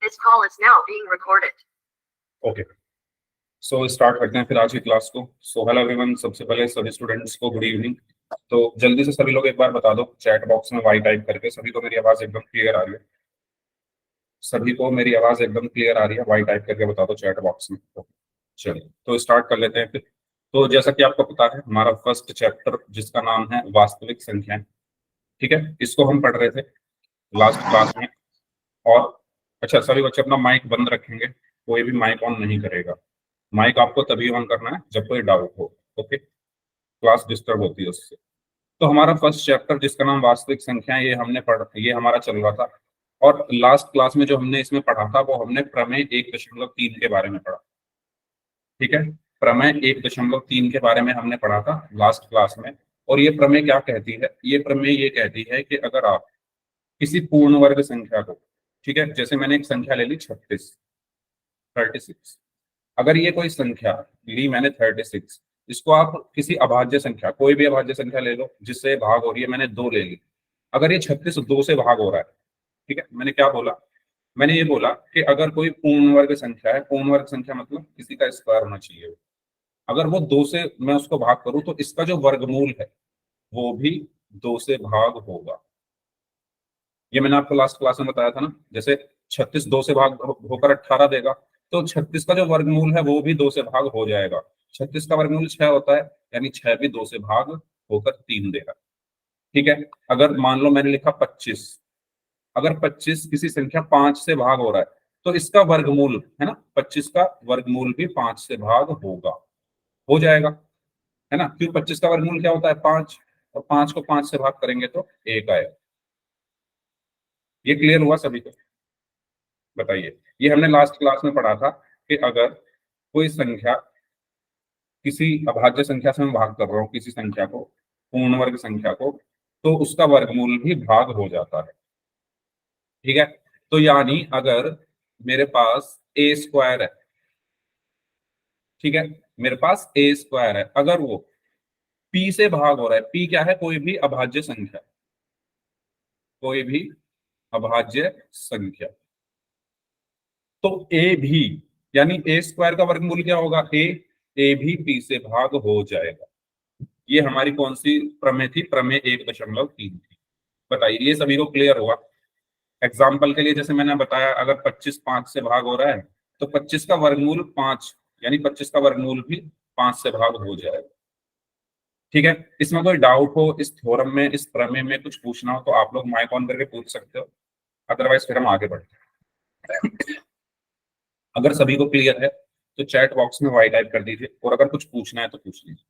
This call is now being recorded. Okay, so start करते हैं फिर आज की क्लास को। सो हेलो एवरीवन, सबसे पहले सभी स्टूडेंट्स को गुड इवनिंग। तो जल्दी से सभी लोग एक बार बता दो चैट बॉक्स में वाई टाइप करके। सभी को मेरी आवाज एकदम क्लियर आ रही है? सभी को मेरी आवाज एकदम क्लियर आ रही है? वाई टाइप करके बता दो चैट बॉक्स में। चलिए तो स्टार्ट कर लेते हैं फिर। तो जैसा कि आपको पता है, हमारा फर्स्ट चैप्टर जिसका नाम है वास्तविक संख्याएं, ठीक है, इसको हम पढ़ रहे थे लास्ट क्लास में। और अच्छा, सभी बच्चे अपना माइक बंद रखेंगे, कोई भी माइक ऑन नहीं करेगा। माइक आपको तभी ऑन करना है जब कोई डाउट हो, ओके? क्लास डिस्टर्ब होती है उससे। तो हमारा फर्स्ट चैप्टर जिसका नाम वास्तविक संख्याएं, ये हमारा चल रहा था। और लास्ट क्लास में जो हमने इसमें पढ़ा था वो हमने प्रमेय 1.3 के बारे में पढ़ा, ठीक है? प्रमेय 1.3 के बारे में हमने पढ़ा था लास्ट क्लास में। और ये प्रमेय क्या कहती है? ये प्रमेय ये कहती है कि अगर आप किसी पूर्ण वर्ग संख्या को, ठीक है, जैसे मैंने एक संख्या ले ली 36, अगर ये कोई संख्या ली मैंने 36, इसको आप किसी अभाज्य संख्या, कोई भी अभाज्य संख्या ले लो जिससे भाग हो रही है, मैंने 2 ले ली। अगर ये 36 2 से भाग हो रहा है, ठीक है, मैंने क्या बोला? मैंने ये बोला कि अगर कोई पूर्ण वर्ग संख्या है, पूर्ण वर्ग संख्या मतलब किसी का स्क्वायर होना चाहिए, अगर वो 2 से मैं उसको भाग करूं तो इसका जो वर्गमूल है वो भी 2 से भाग होगा। ये मैंने आपको लास्ट क्लास में बताया था ना। जैसे 36 2 से भाग होकर 18 देगा, तो 36 का जो वर्गमूल है वो भी 2 से भाग हो जाएगा। 36 का वर्गमूल 6 होता है, यानी 6 भी 2 से भाग होकर 3 देगा, ठीक है? अगर मान लो मैंने लिखा 25, अगर 25 किसी संख्या 5 से भाग हो रहा है तो इसका वर्गमूल है ना, 25 का वर्गमूल भी 5 से भाग होगा, हो जाएगा, है ना? क्यों? 25 का वर्गमूल क्या होता है? 5, और 5 को 5 से भाग करेंगे तो 1 आएगा। ये क्लियर हुआ सभी को? बताइए। ये हमने लास्ट क्लास में पढ़ा था कि अगर कोई संख्या किसी अभाज्य संख्या से मैं भाग कर रहा हूँ, किसी संख्या को, पूर्ण वर्ग संख्या को, तो उसका वर्गमूल भी भाग हो जाता है, ठीक है? तो यानी अगर मेरे पास ए स्क्वायर है, ठीक है, मेरे पास ए स्क्वायर है, अगर वो पी से भाग हो रहा है, पी क्या है? कोई भी अभाज्य संख्या, कोई भी अभाज्य संख्या, तो ए भी, यानी ए स्क्वायर का वर्गमूल क्या होगा? ए भी पी से भाग हो जाएगा। ये हमारी कौन सी प्रमेय थी? प्रमेय 1.3 थी। बताइए, ये सभी को क्लियर हुआ? एग्जाम्पल के लिए जैसे मैंने बताया, अगर 25 5 से भाग हो रहा है तो 25 का वर्गमूल 5, यानी 25 का वर्गमूल भी 5 से भाग हो जाएगा, ठीक है? इसमें कोई डाउट हो इस थ्योरम में, इस प्रमेय में कुछ पूछना हो तो आप लोग माइक ऑन करके पूछ सकते हो, अदरवाइज फिर हम आगे बढ़ते हैं। अगर सभी को क्लियर है तो चैट बॉक्स में वाई टाइप कर दीजिए, और अगर कुछ पूछना है तो पूछ लीजिए,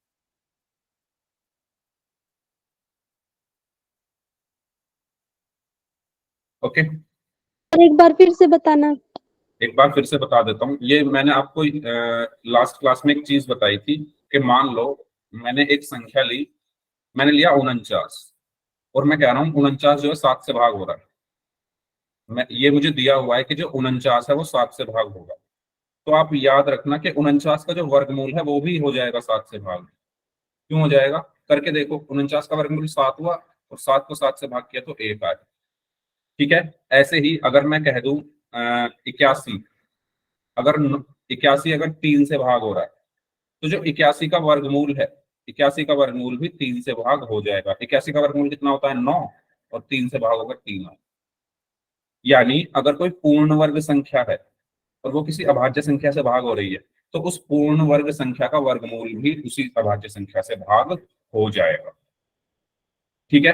ओके? एक बार फिर से बताना। एक बार फिर से बता देता हूँ। ये मैंने आपको लास्ट क्लास में एक चीज बताई थी कि मान लो मैंने एक संख्या ली, मैंने लिया 49, और मैं कह रहा हूँ 49 जो है 7 से भाग हो रहा है। ये मुझे दिया हुआ है कि जो 49 है वो 7 से भाग होगा। तो आप याद रखना कि 49 का जो वर्गमूल है वो भी हो जाएगा 7 से भाग। क्यों हो जाएगा? करके देखो, 49 का वर्गमूल 7 हुआ, और 7 को 7 से भाग किया तो 1 आया, ठीक है? ऐसे ही अगर मैं कह दूं 81, अगर 81 अगर 3 से भाग हो रहा है तो जो 81 का वर्गमूल है, 81 का वर्गमूल भी 3 से भाग हो जाएगा। 81 का वर्गमूल कितना होता है? 9, और 3 से भाग होकर 3 आए। यानी अगर कोई पूर्ण वर्ग संख्या है और वो किसी अभाज्य संख्या से भाग हो रही है तो उस पूर्ण वर्ग संख्या का वर्गमूल भी उसी अभाज्य संख्या से भाग हो जाएगा, ठीक है?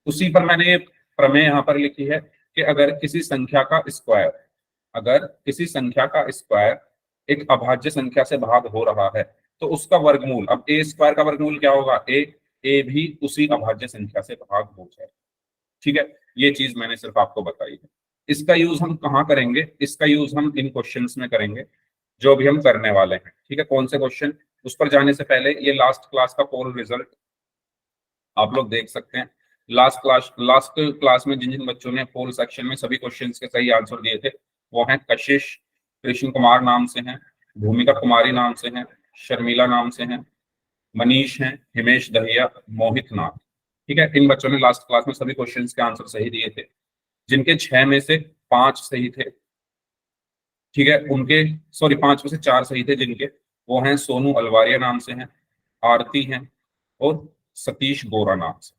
उसी पर मैंने ये प्रमेय यहां पर लिखी है कि अगर किसी संख्या का स्क्वायर, अगर किसी संख्या का स्क्वायर एक अभाज्य संख्या से भाग हो रहा है तो उसका वर्गमूल, अब ए स्क्वायर का वर्गमूल क्या होगा? ए भी उसी अभाज्य संख्या से भाग हो जाए, ठीक है? ये चीज मैंने सिर्फ आपको बताई है। इसका यूज हम कहाँ करेंगे? इसका यूज हम इन क्वेश्चंस में करेंगे जो भी हम करने वाले हैं, ठीक है? कौन से क्वेश्चन? उस पर जाने से पहले ये लास्ट क्लास का पोल रिजल्ट आप लोग देख सकते हैं। लास्ट क्लास में जिन जिन बच्चों ने पोल सेक्शन में सभी क्वेश्चंस के सही आंसर दिए थे वो हैं कशिश कृष्ण कुमार नाम से हैं, भूमिका कुमारी नाम से हैं, शर्मिला नाम से हैं, मनीष हैं, हिमेश दहिया, मोहित नाथ, ठीक है? इन बच्चों ने लास्ट क्लास में सभी क्वेश्चंस के आंसर सही दिए थे, जिनके 6 में से 5 सही थे, ठीक है, उनके सॉरी 5 में से 4 सही थे जिनके, वो हैं सोनू अलवारिया नाम से हैं, आरती हैं और सतीश गोरा नाम से।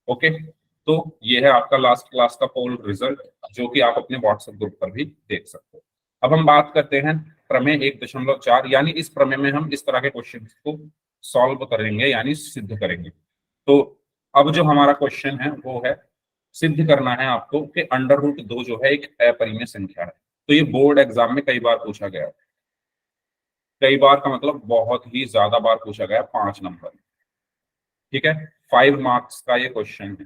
ओके, तो ये है आपका लास्ट क्लास का पोल रिजल्ट, जो कि आप अपने व्हाट्सएप ग्रुप पर भी देख सकते हो। अब हम बात करते हैं प्रमेय 1.4, यानी इस प्रमेय में हम इस तरह के क्वेश्चन को सॉल्व करेंगे यानी सिद्ध करेंगे। तो अब जो हमारा क्वेश्चन है वो है, सिद्ध करना है आपको कि अंडर रूट 2 जो है एक अपरिमेय संख्या है। तो ये बोर्ड एग्जाम में कई बार पूछा गया है, कई बार का मतलब बहुत ही ज्यादा बार पूछा गया, 5 नंबर। ठीक है, 5 मार्क्स का ये क्वेश्चन है,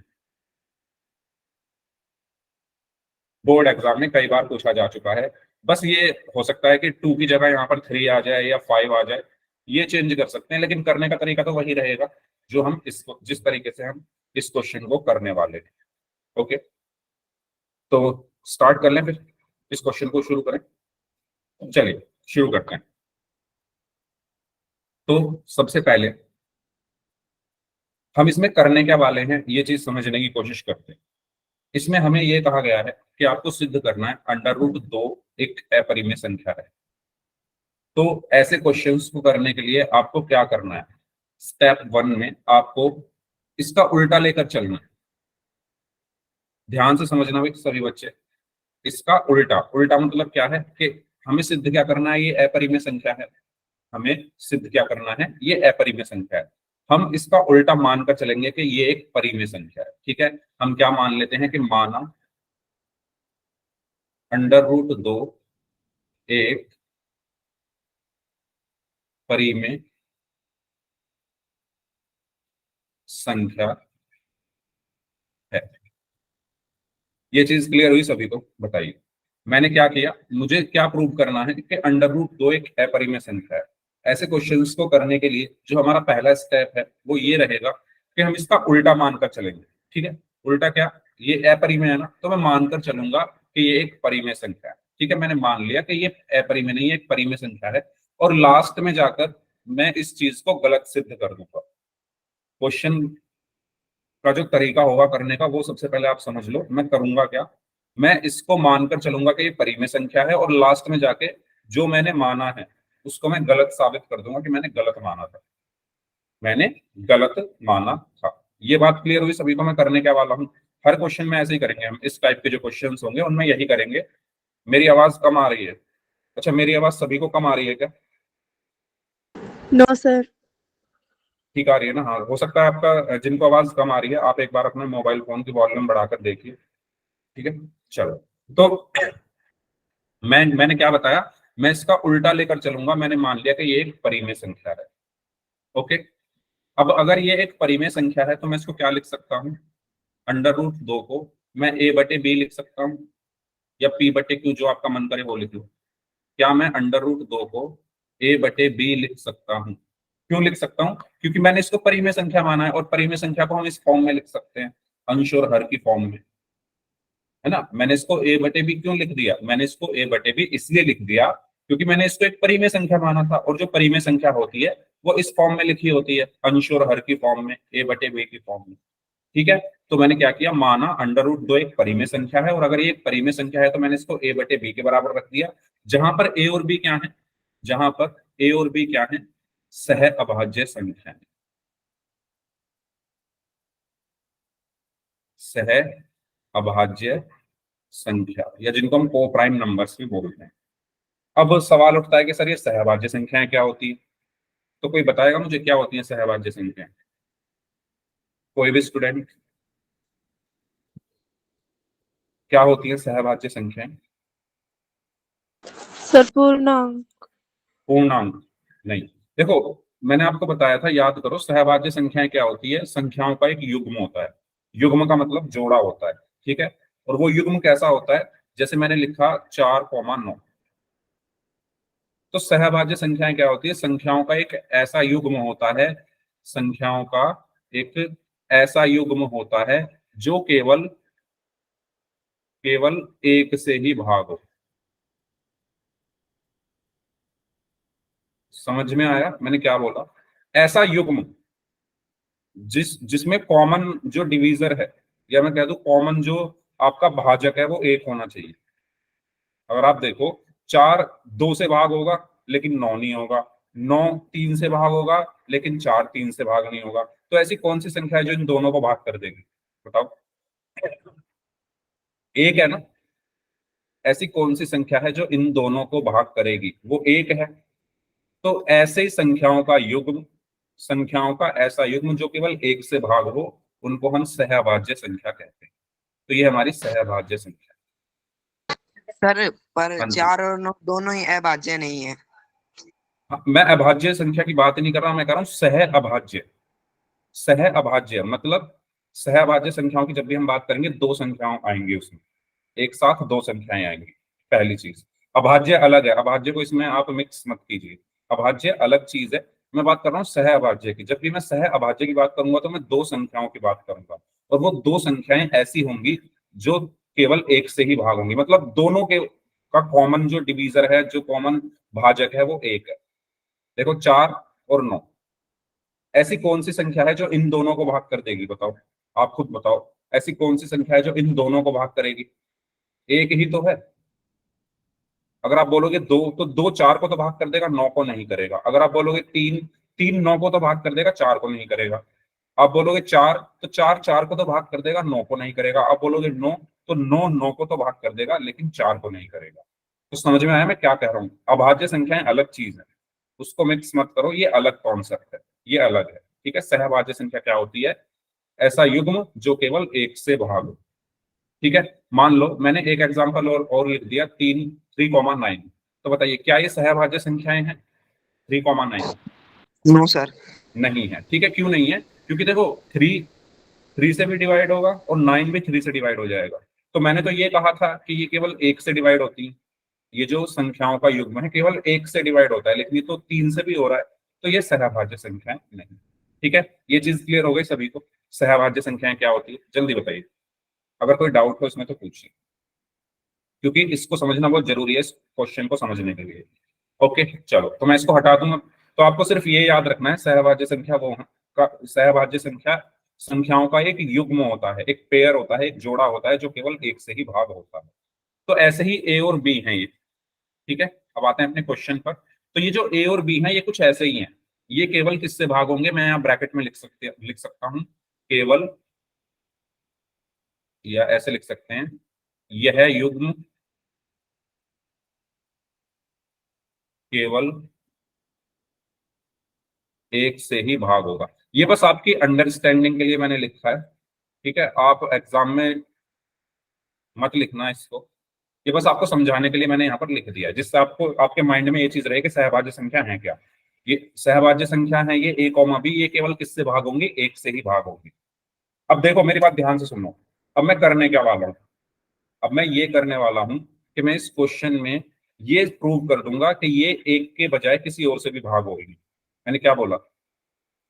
बोर्ड एग्जाम में कई बार पूछा जा चुका है। बस ये हो सकता है कि 2 की जगह यहाँ पर 3 आ जाए या 5 आ जाए, ये चेंज कर सकते हैं, लेकिन करने का तरीका तो वही रहेगा जो हम इसको, जिस तरीके से हम इस क्वेश्चन को करने वाले हैं। ओके, तो स्टार्ट कर लें, फिर इस क्वेश्चन को शुरू करें। चलिए शुरू करते हैं। तो सबसे पहले हम इसमें करने क्या वाले हैं ये चीज समझने की कोशिश करते हैं। इसमें हमें यह कहा गया है कि आपको सिद्ध करना है अंडर रूट 2 एक अपरिमेय संख्या है। तो ऐसे क्वेश्चंस को करने के लिए आपको क्या करना है, स्टेप 1 में आपको इसका उल्टा लेकर चलना है। ध्यान से समझना भी सभी बच्चे, इसका उल्टा, उल्टा मतलब क्या है कि हमें सिद्ध क्या करना है, ये अपरिमेय संख्या है, हमें सिद्ध क्या करना है, ये अपरिमेय संख्या है। हम इसका उल्टा मानकर चलेंगे कि ये एक परिमेय संख्या है। ठीक है, हम क्या मान लेते हैं कि माना अंडर रूट 2 एक परिमेय संख्या है। ये चीज क्लियर हुई सभी को? बताइए, मैंने क्या किया, मुझे क्या प्रूव करना है कि अंडर रूट 2 एक अपरिमेय संख्या है। ऐसे क्वेश्चंस को करने के लिए जो हमारा पहला स्टेप है वो ये रहेगा कि हम इसका उल्टा मानकर चलेंगे। ठीक है, उल्टा क्या, ये अपरिमेय है ना, तो मैं मानकर चलूंगा कि ये एक परिमेय संख्या है। ठीक है, मैंने मान लिया कि ये अपरिमेय नहीं, ये एक परिमेय संख्या है, और लास्ट में जाकर मैं इस चीज को गलत सिद्ध कर दूंगा। क्वेश्चन का जो तरीका होगा करने का वो सबसे पहले आप समझ लो। मैं करूंगा क्या, मैं इसको मानकर चलूंगा कि ये परिमेय संख्या है, और लास्ट में जाके जो मैंने माना है उसको मैं गलत साबित कर दूंगा कि मैंने गलत माना था, मैंने गलत माना था। ये बात क्लियर हुई सभी को? मैं करने क्या वाला हूँ, हर क्वेश्चन में ऐसे ही करेंगे हम, इस टाइप के जो क्वेश्चन होंगे उनमें यही करेंगे। मेरी आवाज कम आ रही है? अच्छा, मेरी आवाज सभी को कम आ रही है क्या? No sir. ठीक आ रही है ना? हाँ, हो सकता है आपका, जिनको आवाज कम आ रही है आप एक बार अपने मोबाइल फोन की वॉल्यूम बढ़ाकर देखिए। ठीक है, चलो। तो मैंने क्या बताया, मैं इसका उल्टा लेकर चलूंगा, मैंने मान लिया कि ये एक परिमेय संख्या है। ओके, अब अगर ये एक परिमेय संख्या है तो मैं इसको क्या लिख सकता हूँ, अंडर रूट 2 को मैं ए बटे बी लिख सकता हूँ, या पी बटे क्यू, जो आपका मन करे वो लिख लो। क्या मैं अंडर रूट 2 को ए बटे बी लिख सकता हूँ? क्यों लिख सकता हूँ? क्योंकि मैंने इसको परिमेय संख्या माना है, और परिमेय संख्या को हम इस फॉर्म में लिख सकते हैं, अंश और हर की फॉर्म में, है ना। मैंने इसको ए बटे बी क्यों लिख दिया, मैंने इसको ए बटे बी इसलिए लिख दिया क्योंकि मैंने इसको एक परिमेय संख्या माना था, और जो परिमेय संख्या होती है वो इस फॉर्म में लिखी होती है, अंश और हर की फॉर्म में, ए बटे बी की फॉर्म में। ठीक है, तो मैंने क्या किया, माना अंडर रूट 2 एक परिमेय संख्या है, और अगर ये एक परिमेय संख्या है तो मैंने इसको ए बटे बी के बराबर रख दिया, जहां पर ए और बी क्या है, जहां पर ए और बी क्या है, सह अभाज्य संख्या है, सह अभाज्य संख्या, या जिनको हम को प्राइम नंबर्स भी बोलते हैं। अब सवाल उठता है कि सर ये सहभाज्य संख्याएं क्या होती है, तो कोई बताएगा मुझे क्या होती है सहभाज्य संख्याएं? कोई भी स्टूडेंट, क्या होती है सहभाज्य संख्याएं? सर पूर्णांक। पूर्णांक नहीं। देखो, मैंने आपको बताया था, याद करो, सहभाज्य संख्याएं क्या होती है, संख्याओं का एक युग्म होता है। युग्म का मतलब जोड़ा होता है। ठीक है, और वो युग्म कैसा होता है, जैसे मैंने लिखा 4,9, तो सहभाज्य संख्याएं क्या होती है, संख्याओं का एक ऐसा युग्म होता है, संख्याओं का एक ऐसा युग्म होता है जो केवल केवल एक से ही भाग हो। समझ में आया मैंने क्या बोला? ऐसा युग्म जिसमें कॉमन जो डिवीजर है, या मैं कह दूं कॉमन जो आपका भाजक है, वो एक होना चाहिए। अगर आप देखो 4 2 से भाग होगा लेकिन 9 नहीं होगा, 9 3 से भाग होगा लेकिन 4 3 से भाग नहीं होगा। तो ऐसी कौन सी संख्या है जो इन दोनों को भाग कर देगी, बताओ। एक है ना, ऐसी कौन सी संख्या है जो इन दोनों को भाग करेगी, वो एक है। तो ऐसे ही संख्याओं का युग्म, संख्याओं का ऐसा युग्म जो केवल एक से भाग हो, उनको हम सहभाज्य संख्या कहते हैं। तो ये हमारी सहभाज्य संख्या सर पर है। हाँ जी। 4 और 9 दोनों ही अभाज्य नहीं है। मैं अभाज्य संख्या की बात नहीं कर रहा, मैं कर रहा हूं सह अभाज्य। सह अभाज्य मतलब सह अभाज्य संख्याओं की जब भी हम बात करेंगे, दो संख्याओं आएंगी उसमें, एक साथ दो संख्याएं आएंगी। पहली चीज, अभाज्य अलग है, अभाज्य को इसमें आप मिक्स मत कीजिए, अभाज्य अलग चीज है। मैं बात कर रहा हूँ सह अभाज्य की। जब भी मैं सह अभाज्य की बात करूंगा तो मैं दो संख्याओं की बात करूंगा, और वो दो संख्याएं ऐसी होंगी जो केवल एक से ही भाग होंगी, मतलब दोनों के का कॉमन जो डिवीजर है, जो कॉमन भाजक है, वो एक है। देखो 4 और 9, ऐसी कौन सी संख्या है जो इन दोनों को भाग कर देगी, बताओ, आप खुद बताओ। ऐसी कौन सी संख्या है जो इन दोनों को भाग करेगी? एक ही तो है। अगर आप बोलोगे 2, तो 2 4 को तो भाग कर देगा, 9 को नहीं करेगा। अगर आप बोलोगे 3, 3 9 को तो भाग कर देगा, 4 को नहीं करेगा। आप बोलोगे 4, तो 4 4 को तो भाग कर देगा, 9 को नहीं करेगा। आप बोलोगे 9, तो 9 9 को तो भाग कर देगा, लेकिन 4 को नहीं करेगा। तो समझ में आया मैं क्या कह रहा हूँ? अभाज्य संख्याएं अलग चीज है, उसको मिक्स मत करो, ये अलग कॉन्सेप्ट है, ये अलग है। ठीक है, सहभाज्य संख्या क्या होती है? ऐसा युग्म जो केवल एक से भाग हो। ठीक है, मान लो मैंने एक एग्जांपल और लिख दिया, 3,9। तो बताइए क्या ये सहभाज्य संख्याएं हैं? 3,9 नो सर। नहीं है। ठीक है, क्यों नहीं है? क्योंकि देखो 3 से भी डिवाइड होगा और 9 भी 3 से डिवाइड हो जाएगा। तो मैंने तो ये कहा था कि ये केवल एक से डिवाइड होती है, ये जो संख्याओं का युग्म है केवल एक से डिवाइड होता है, लेकिन ये तो 3 से भी हो रहा है, तो ये सहभाज्य संख्याएं नहीं। ठीक है, ये चीज क्लियर हो गई सभी को? सहभाज्य संख्याएं क्या होती है, जल्दी बताइए। अगर कोई डाउट हो इसमें तो पूछिए, क्योंकि इसको समझना बहुत जरूरी है इस क्वेश्चन को समझने के लिए। ओके चलो, तो मैं इसको हटा दूंगा। तो आपको सिर्फ ये याद रखना है, सहभाज्य संख्या वो है सहभाज्य संख्या संख्याओं का एक युग्म होता है, एक पेयर होता है, एक जोड़ा होता है जो केवल एक से ही भाग होता है। तो ऐसे ही ए और बी है ये। ठीक है, अब आते हैं अपने क्वेश्चन पर। तो ये जो ए और बी है ये कुछ ऐसे ही हैं। ये केवल किससे भाग होंगे? मैं यहाँ ब्रैकेट में लिख सकता हूँ केवल, या ऐसे लिख सकते हैं, यह युग्म केवल एक से ही भाग होगा। ये बस आपकी अंडरस्टैंडिंग के लिए मैंने लिखा है। ठीक है, आप एग्जाम में मत लिखना इसको, ये बस आपको समझाने के लिए मैंने यहाँ पर लिख दिया है, जिससे आपको आपके माइंड में ये चीज रहे कि सहभाज्य संख्या है क्या। ये सहभाज्य संख्या है, ये ए कॉमा बी, ये केवल किससे भाग होंगी? एक से ही भाग होंगी। अब देखो मेरी बात ध्यान से सुनो, अब मैं करने क्या वाला हूँ? अब मैं ये करने वाला हूं कि मैं इस क्वेश्चन में ये प्रूव कर दूंगा कि ये एक के बजाय किसी और से भी भाग होगी। मैंने क्या बोला?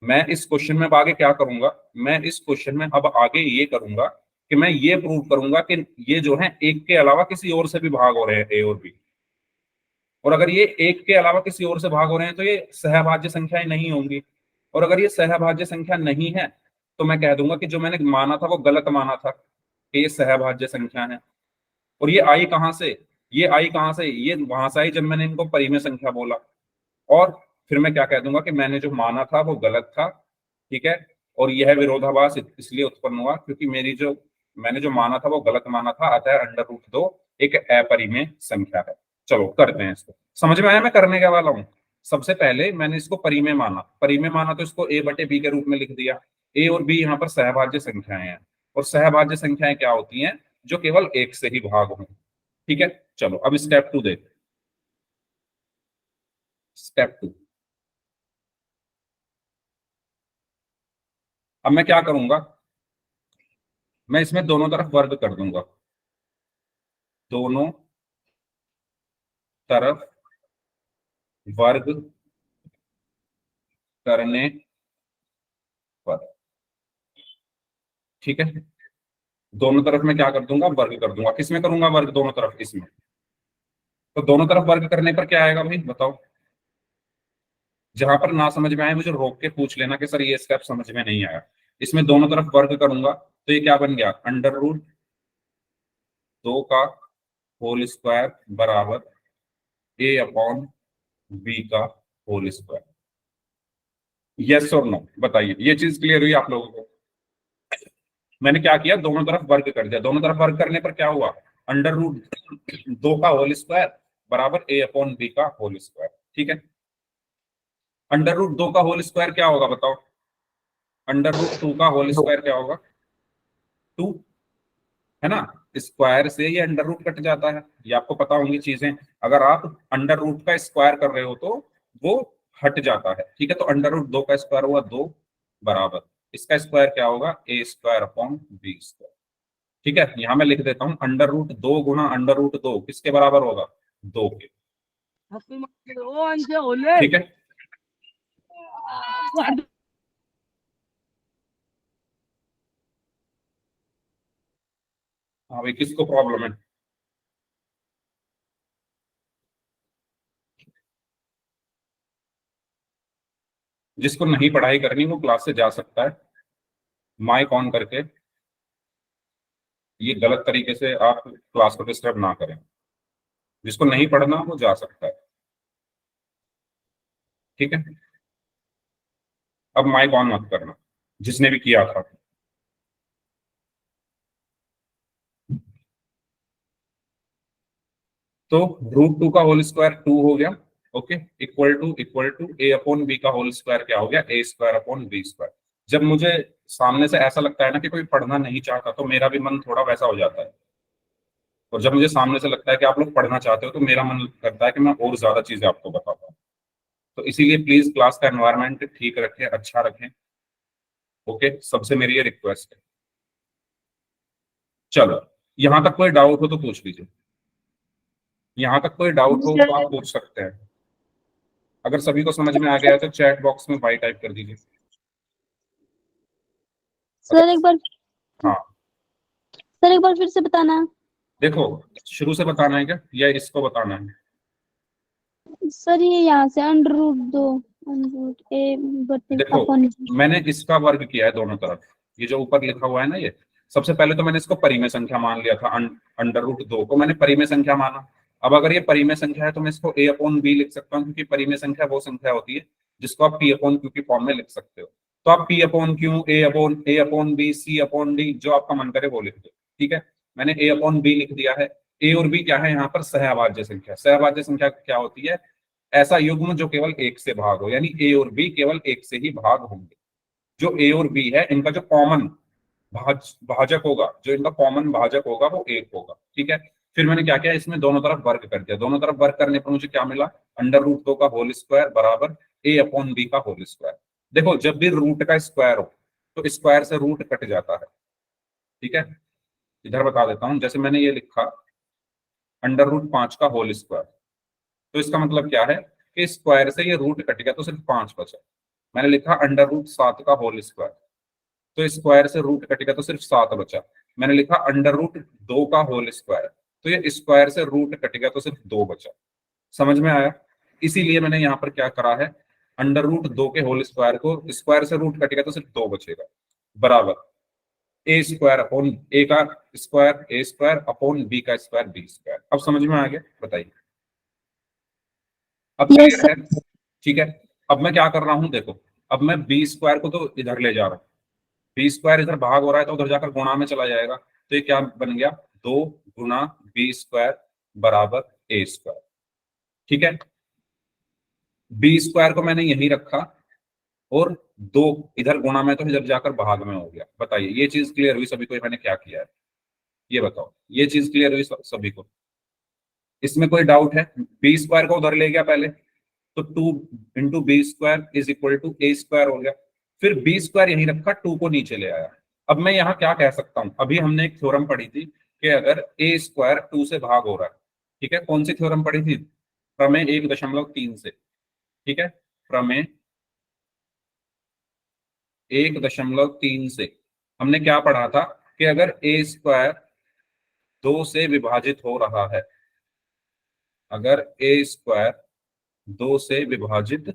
मैं इस क्वेश्चन में अब आगे क्या करूंगा? मैं इस क्वेश्चन में अब आगे ये करूंगा कि मैं ये प्रूव करूंगा कि ये जो है एक के अलावा किसी और से भी भाग हो रहे हैं, ए और बी। और अगर ये एक के अलावा किसी और से भाग हो रहे हैं तो ये सहभाज्य संख्याएं नहीं होंगी। और अगर ये सहभाज्य संख्या नहीं है तो मैं कह दूंगा कि जो मैंने माना था वो गलत माना था, कि ये सहभाज्य संख्या है। और ये आई कहां से? ये आई कहां से? ये वहां से आई जब मैंने इनको परिमेय संख्या बोला। और फिर मैं क्या कह दूंगा कि मैंने जो माना था वो गलत था। ठीक है, और यह विरोधाभास इसलिए उत्पन्न हुआ क्योंकि मैंने जो माना था वो गलत माना था, अतः √2 एक अपरिमेय संख्या है। चलो करते हैं इसको। समझ में आया मैं करने क्या वाला हूँ? सबसे पहले मैंने इसको परिमेय माना, परिमेय माना तो इसको a/b के रूप में लिख दिया। ए और बी यहाँ पर सहभाज्य संख्याएं हैं, और सहभाज्य संख्याएं क्या होती हैं? जो केवल एक से ही भाग हों। ठीक है, चलो अब स्टेप 2 देखते। स्टेप 2, अब मैं क्या करूंगा? मैं इसमें दोनों तरफ वर्ग कर दूंगा, दोनों तरफ वर्ग करने पर। ठीक है, दोनों तरफ मैं क्या कर दूंगा? वर्ग कर दूंगा। किसमें करूंगा वर्ग? दोनों तरफ, इसमें। तो दोनों तरफ वर्ग करने पर क्या आएगा भाई, बताओ? जहां पर ना समझ में आए मुझे रोक के पूछ लेना कि सर ये स्टेप समझ में नहीं आया। इसमें दोनों तरफ वर्ग करूंगा तो ये क्या बन गया? √2 का होल स्क्वायर बराबर ए अपॉन बी का होल स्क्वायर। यस और नो, बताइए, ये चीज क्लियर हुई आप लोगों को? मैंने क्या किया, दोनों तरफ वर्ग कर दिया। दोनों तरफ वर्ग करने पर क्या हुआ, अंडर रूट 2 का होल स्क्वायर बराबर ए अपॉन बी का होल स्क्वायर। ठीक है, अंडर रूट 2 का होल स्क्वायर क्या होगा बताओ? अंडर रूट 2 का होल स्क्वायर क्या होगा? 2, है ना? स्क्वायर से ये अंडर रूट कट जाता है, ये आपको पता होंगी चीजें। अगर आप अंडर रूट का स्क्वायर कर रहे हो तो वो हट जाता है। ठीक है, तो अंडर रूट 2 का स्क्वायर हुआ 2 बराबर इसका स्क्वायर क्या होगा, ए स्क्वायर अपॉन बी स्क्वायर। ठीक है, यहां मैं लिख देता हूं, अंडर रूट 2 गुना अंडर रूट 2 किसके बराबर होगा, 2 के। ठीक है, हाँ भाई, किसको प्रॉब्लम है? जिसको नहीं पढ़ाई करनी वो क्लास से जा सकता है, माइक ऑन करके। ये गलत तरीके से आप क्लास को डिस्टर्ब ना करें। जिसको नहीं पढ़ना वो जा सकता है। ठीक है, अब माइक ऑन मत करना, जिसने भी किया था। तो रूट 2 का होल स्क्वायर 2 हो गया, okay, equal to A upon B का होल स्क्वायर क्या हो गया, A square upon B square. जब मुझे सामने से ऐसा लगता है ना कि कोई पढ़ना नहीं चाहता, तो मेरा भी मन थोड़ा वैसा हो जाता है। और जब मुझे सामने से लगता है कि आप लोग पढ़ना चाहते हो, तो मेरा मन करता है कि मैं और ज्यादा चीजें आपको बताता हूँ। तो इसीलिए प्लीज क्लास का एनवायरनमेंट ठीक रखें, अच्छा रखें। ओके, सबसे मेरी ये रिक्वेस्ट है। चलो, यहां तक कोई डाउट हो तो पूछ लीजिए। यहां तक कोई डाउट हो तो आप पूछ सकते हैं। अगर सभी को समझ में आ गया है तो चैट बॉक्स में बाई टाइप कर दीजिए। सर एक बार हाँ, सर एक बार फिर से बताना। देखो, शुरू से बताना है क्या या इसको बताना है? सर ये यहाँ से अंडर रूट 2 अंडर रूट ए बटे देखो, अपॉन। मैंने इसका वर्ग किया है दोनों तरफ। ये जो ऊपर लिखा हुआ है ना, ये सबसे पहले तो मैंने इसको परिमेय संख्या मान लिया था। अंडर रूट 2 को मैंने परिमेय संख्या माना। अब अगर ये परिमेय संख्या है तो मैं इसको ए अपॉन बी लिख सकता हूँ, क्योंकि परिमेय संख्या वो संख्या होती है जिसको आप पी अपॉन क्यू की फॉर्म में लिख सकते हो। तो आप पी अपॉन क्यू, ए अपॉन बी, सी अपॉन डी, जो आपका मन करे वो लिख दो। ठीक है, मैंने ए अपॉन बी लिख दिया है। ए और बी क्या है यहाँ पर, सहअभाज्य संख्या। सहअभाज्य संख्या क्या होती है, ऐसा युग्म जो केवल एक से भाग हो, यानी ए और बी केवल एक से ही भाग होंगे। जो ए और बी है, इनका जो कॉमन भाजक होगा, जो इनका कॉमन भाजक होगा वो एक होगा। ठीक है, फिर मैंने क्या किया, इसमें दोनों तरफ वर्ग कर दिया। दोनों तरफ वर्ग करने पर मुझे क्या मिला, अंडर रूट 2 का होल स्क्वायर बराबर ए अपॉन बी का होल स्क्वायर। देखो, जब भी रूट का स्क्वायर हो तो स्क्वायर से रूट कट जाता है। ठीक है, इधर बता देता हूं, जैसे मैंने ये लिखा अंडर रूट 5 का होल स्क्वायर, तो इसका मतलब क्या है कि स्क्वायर से ये रूट कट गया तो सिर्फ 5 बचा। मैंने लिखा अंडर रूट 7 का होल स्क्वायर, तो स्क्वायर से रूट कट गया तो सिर्फ 7 बचा। मैंने लिखा अंडर रूट 2 का होल स्क्वायर, तो ये स्क्वायर से रूट कट गया तो सिर्फ 2 बचा। समझ में आया? इसीलिए मैंने यहाँ पर क्या करा है, अंडर रूट 2 के होल स्क्वायर को, स्क्वायर से रूट कट गया तो सिर्फ 2 बचेगा, बराबर ए स्क्वायर अपॉन ए का स्क्वायर, ए स्क्वायर अपॉन बी का स्क्वायर, बी स्क्वायर। अब समझ में आ गया? बताइए, अब यस क्लियर है? सर। ठीक है, अब मैं क्या कर रहा हूं, देखो, अब मैं बी स्क्वायर को तो इधर ले जा रहा हूँ। बी स्क्वायर इधर भाग हो रहा है तो उधर जाकर गुणा में चला जाएगा, तो ये क्या बन गया, 2 गुना बी स्क्वायर बराबर ए स्क्वायर। ठीक है, बी स्क्वायर को मैंने यहीं रखा और 2 इधर गुणा में तो इधर जाकर भाग में हो गया। बताइए, ये चीज क्लियर हुई सभी को? मैंने क्या किया है ये बताओ, ये चीज क्लियर हुई सभी को? इसमें कोई डाउट है? बी स्क्वायर को उधर ले गया पहले, तो 2 into B square is equal to A square हो गया। फिर बी स्क्वायर यहीं रखा, 2 को नीचे ले आया। अब मैं यहाँ क्या कह सकता हूँ, अभी हमने एक थ्योरम पढ़ी थी कि अगर ए स्क्वायर 2 से भाग हो रहा है, ठीक है, कौन सी थ्योरम पढ़ी थी? प्रमेय 1.3 से। ठीक है, प्रमेय 1.3 से हमने क्या पढ़ा था कि अगर ए स्क्वायर 2 से विभाजित हो रहा है, अगर ए स्क्वायर 2 से विभाजित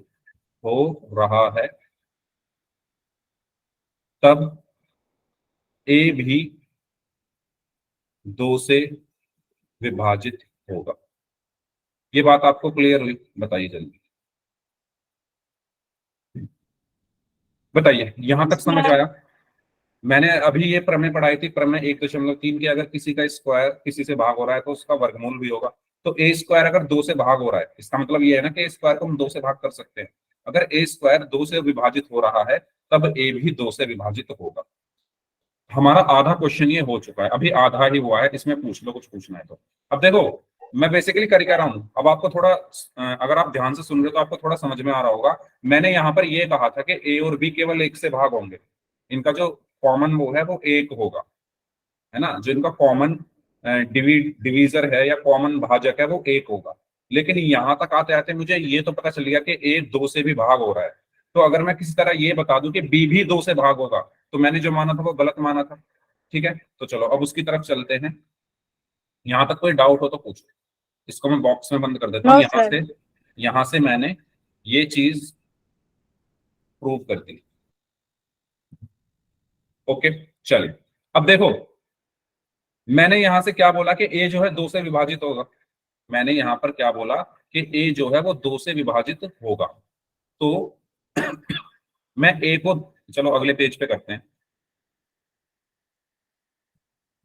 हो रहा है, तब ए भी 2 से विभाजित होगा। ये बात आपको क्लियर हुई? बताइए जल्दी, बताइए यहां तक समझ आया? मैंने अभी ये प्रमेय पढ़ाई थी, प्रमेय 1.3 की, अगर किसी का स्क्वायर किसी से भाग हो रहा है तो उसका वर्गमूल भी होगा। तो ए स्क्वायर अगर 2 से भाग हो रहा है, इसका मतलब ये है ना कि ए स्क्वायर को हम 2 से भाग कर सकते हैं। अगर ए स्क्वायर 2 से विभाजित हो रहा है तब ए भी 2 से विभाजित होगा। हमारा आधा क्वेश्चन ये हो चुका है, अभी आधा ही हुआ है, इसमें पूछ लो कुछ पूछना है तो। अब देखो मैं बेसिकली कर क्या रहा हूं, अब आपको थोड़ा अगर आप ध्यान से सुन रहे हो तो आपको थोड़ा समझ में आ रहा होगा। मैंने यहां पर ये कहा था कि ए और बी केवल 1 से भाग होंगे, इनका जो कॉमन वो है वो 1 होगा, है ना, जो इनका कॉमन डिवीजर है या कॉमन भाजक है वो 1 होगा। लेकिन यहां तक आते आते मुझे ये तो पता चल गया कि ए 2 से भी भाग हो रहा है। तो अगर मैं किसी तरह ये बता दूं कि बी भी 2 से भाग होगा, तो मैंने जो माना था वो गलत माना था। ठीक है, तो चलो अब उसकी तरफ चलते हैं। यहां तक कोई डाउट हो तो पूछो। इसको मैं बॉक्स में बंद कर देता हूँ। No sir. यहां से मैंने ये चीज प्रूव कर दी। ओके, चलिए अब देखो मैंने यहां से क्या बोला कि ए जो है 2 से विभाजित होगा। मैंने यहां पर क्या बोला कि ए जो है वो 2 से विभाजित होगा। तो मैं ए को, चलो अगले पेज पे करते हैं।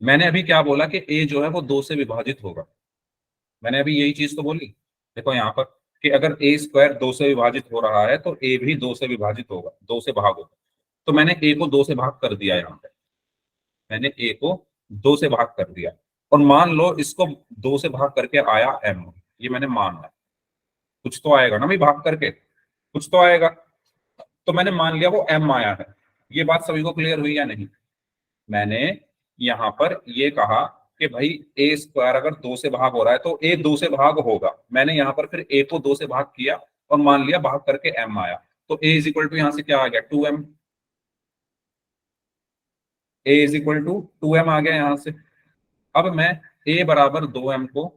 मैंने अभी क्या बोला कि ए जो है वो 2 से विभाजित होगा। मैंने अभी यही चीज तो बोली। देखो यहाँ पर कि अगर ए स्क्वायर 2 से विभाजित हो रहा है तो ए भी 2 से विभाजित होगा, 2 से भाग होगा। तो मैंने ए को 2 से भाग कर दिया। यहाँ पे मैंने ए को 2 से भाग कर दिया, और मान लो इसको 2 से भाग करके आया एम। ये मैंने मान लिया, कुछ तो आएगा ना भाई भाग करके, कुछ तो आएगा। तो मैंने मान लिया वो एम आया है। ये बात सभी को क्लियर हुई या नहीं? मैंने यहां पर ये कहा कि भाई ए स्क्वायर अगर 2 से भाग हो रहा है तो ए 2 से भाग होगा। मैंने यहां पर फिर ए को 2 से भाग किया और मान लिया भाग करके एम आया। तो ए इज इक्वल टू यहां से क्या आ गया 2m। A is equal to 2m आ गया यहां से। अब मैं ए बराबर 2m को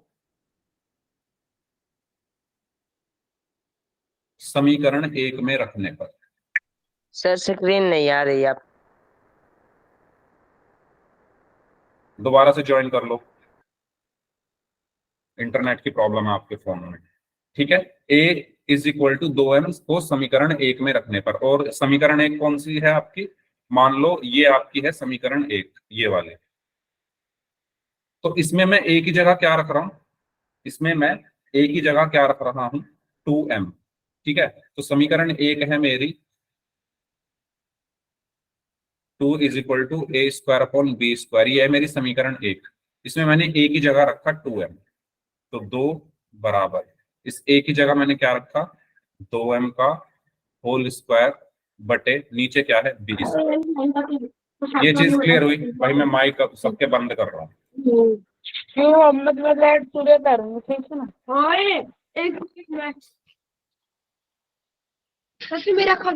समीकरण 1 में रखने पर, सर स्क्रीन नहीं आ रही आप। दोबारा से ज्वाइन कर लो, इंटरनेट की प्रॉब्लम है आपके फोन में। ठीक है, ए इज इक्वल टू 2m को समीकरण 1 में रखने पर। और समीकरण 1 कौन सी है आपकी? मान लो ये आपकी है समीकरण 1, ये वाले। तो इसमें मैं ए की जगह क्या रख रहा हूं? इसमें मैं ए की जगह क्या रख रहा हूं? 2m। ठीक है, तो समीकरण 1 है मेरी 2 is equal to A square upon B square. ये है मेरी समीकरण 1। इसमें मैंने ए की जगह रखा 2m, तो 2 बराबर इस ए की जगह मैंने क्या रखा? 2m का होल स्क्वायर बटे नीचे क्या है बी स्क्वायर। ये चीज क्लियर हुई भाई? मैं माइक सबके बंद कर रहा हूँ। मोहम्मद वैद पूरे करूंगा, ठीक है ना? हाँ एक मिनट सच मेरा खा।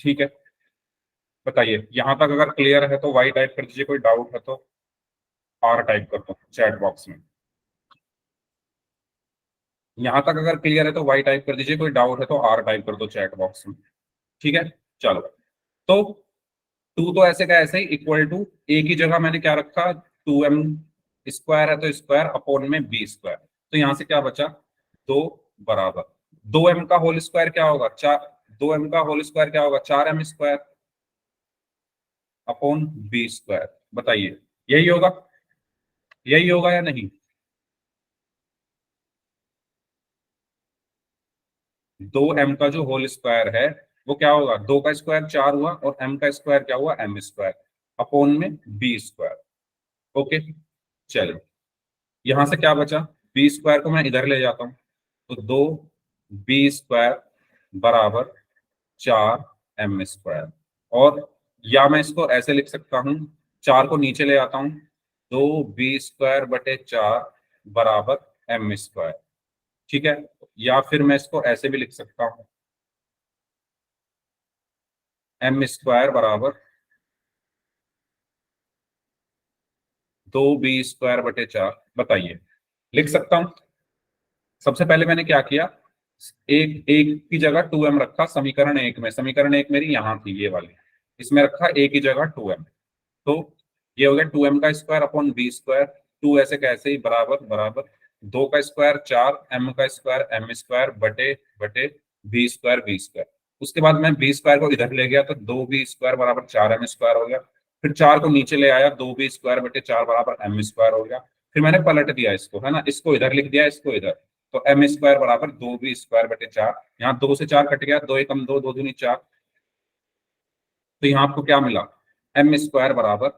ठीक है, बताइए यहां तक अगर क्लियर है तो वाई टाइप कर दीजिए, कोई डाउट है तो आर टाइप कर दो चैट बॉक्स में। यहां तक अगर क्लियर है तो वाई टाइप कर दीजिए, कोई डाउट है तो आर टाइप कर दो चैट बॉक्स में। ठीक है, चलो। तो 2 तो ऐसे का ऐसे ही इक्वल टू ए की जगह मैंने क्या रखा? 2m स्क्वायर है तो स्क्वायर अपॉन में बी स्क्वायर। तो यहां से क्या बचा? 2 बराबर 2m का होल स्क्वायर क्या होगा? 4। 2m का होल स्क्वायर क्या होगा? 4m square upon B square. बताइए यही होगा? यही होगा या नहीं? 2m का जो होल स्क्वायर है वो क्या होगा? 2 का स्क्वायर 4 हुआ और m का स्क्वायर क्या हुआ? m स्क्वायर अपॉन में बी स्क्वायर। ओके, चलो यहां से क्या बचा? बी स्क्वायर को मैं इधर ले जाता हूं, तो 2 बी स्क्वायर बराबर 4m स्क्वायर। और या मैं इसको ऐसे लिख सकता हूं, 4 को नीचे ले आता हूं, 2 बी स्क्वायर बटे 4 बराबर m स्क्वायर। ठीक है, या फिर मैं इसको ऐसे भी लिख सकता हूं, m स्क्वायर बराबर 2b स्क्वायर बटे 4। बताइए लिख सकता हूं? सबसे पहले मैंने क्या किया, एक एक की जगह 2m रखा समीकरण 1 में। समीकरण 1 मेरी यहां थी ये वाली, इसमें रखा a की जगह 2m। तो ये हो गया 2m का स्क्वायर अपॉन b स्क्वायर, 2 ऐसे कैसे ही बराबर बराबर 2 का स्क्वायर 4, m का स्क्वायर m स्क्वायर बटे बटे b स्क्वायर b स्क्वायर। उसके बाद मैं b स्क्वायर को इधर ले गया तो 2b स्क्वायर बराबर 4m स्क्वायर हो गया। फिर 4 को नीचे ले आया, 2b स्क्वायर बटे 4 बराबर m स्क्वायर हो गया। फिर मैंने पलट दिया इसको, है ना, इसको इधर लिख दिया, इसको इधर, तो m स्क्वायर बराबर 2b स्क्वायर बटे 4। यहाँ 2 से 4 कट गया, 2 एकम 2, 2 दूनी 4, तो यहाँ आपको क्या मिला, m स्क्वायर बराबर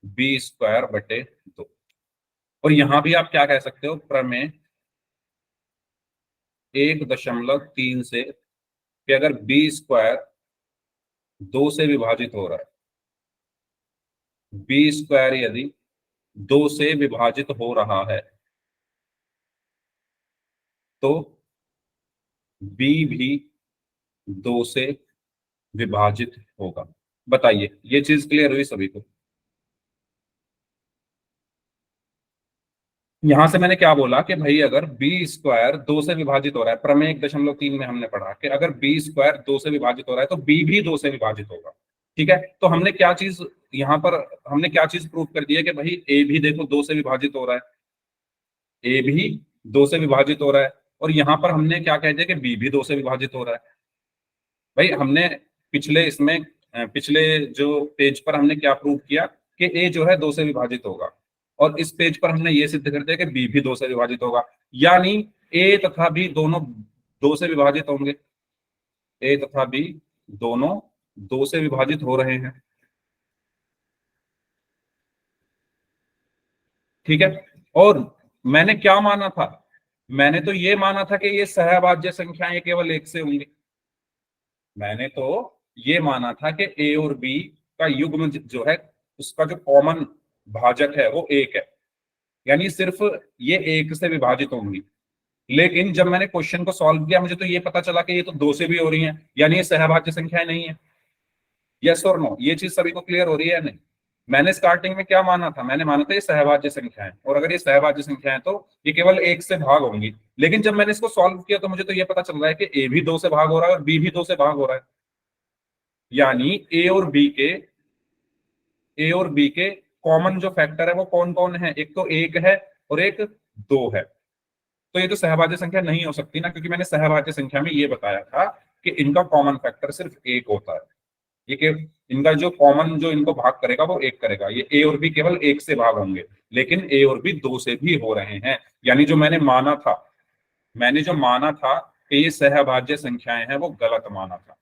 b स्क्वायर बटे 2। और यहां भी आप क्या कह सकते हो, प्रमेय 1.3 से कि अगर b स्क्वायर 2 से विभाजित हो रहा है, b स्क्वायर यदि 2 से विभाजित हो रहा है तो b भी 2 से विभाजित होगा। बताइए, ये चीज क्लियर हुई सभी को? यहां से मैंने क्या बोला कि भाई अगर b स्क्वायर 2 से विभाजित हो रहा है, प्रमेय 1.3 में हमने पढ़ा कि अगर b स्क्वायर 2 से विभाजित हो रहा है तो b भी 2 से विभाजित होगा। ठीक है, तो हमने क्या चीज यहां पर हमने क्या चीज प्रूव कर दी है कि भाई a भी देखो 2 से विभाजित हो रहा है, a भी 2 से विभाजित हो रहा है, और यहां पर हमने क्या कह दिया कि b भी 2 से विभाजित हो रहा है। भाई हमने पिछले जो पेज पर हमने क्या प्रूव किया कि a जो है 2 से विभाजित होगा, और इस पेज पर हमने ये सिद्ध कर दिया कि b भी 2 से विभाजित होगा, यानी a तथा b दोनों 2 से विभाजित होंगे, a तथा b दोनों 2 से विभाजित हो रहे हैं। ठीक है, और मैंने क्या माना था, मैंने तो ये माना था कि ये सहभाज्य संख्याएं केवल 1 से होंगी। मैंने तो ये माना था कि a और b का युग्म जो है उसका जो कॉमन भाजक है वो 1 है, यानी सिर्फ ये 1 से विभाजित होंगी। लेकिन जब मैंने क्वेश्चन को सॉल्व किया मुझे तो ये पता चला कि ये तो 2 से भी हो रही हैं, यानी ये सहभाज्य संख्याएं नहीं है। यस और नो, ये चीज सभी को क्लियर हो रही है या नहीं? मैंने स्टार्टिंग में क्या माना था, मैंने माना था ये सहभाज्य संख्याएं, और अगर ये सहभाज्य संख्याएं तो ये केवल 1 से भाग होंगी। लेकिन जब मैंने इसको सॉल्व किया तो मुझे तो ये पता चल रहा है कि a भी 2 से भाग हो रहा है और b भी 2 से भाग हो रहा है, यानी a और b के कॉमन जो फैक्टर है वो कौन कौन है, एक तो 1 है और एक 2 है। तो ये तो सहभाज्य संख्या नहीं हो सकती ना, क्योंकि मैंने सहभाज्य संख्या में ये बताया था कि इनका कॉमन फैक्टर सिर्फ 1 होता है, ये कि इनका जो कॉमन जो इनको भाग करेगा वो 1 करेगा। ये a और b केवल 1 से भाग होंगे, लेकिन a और b 2 से भी हो रहे हैं, यानी जो मैंने जो माना था कि ये सहभाज्य संख्याएं हैं वो गलत माना था।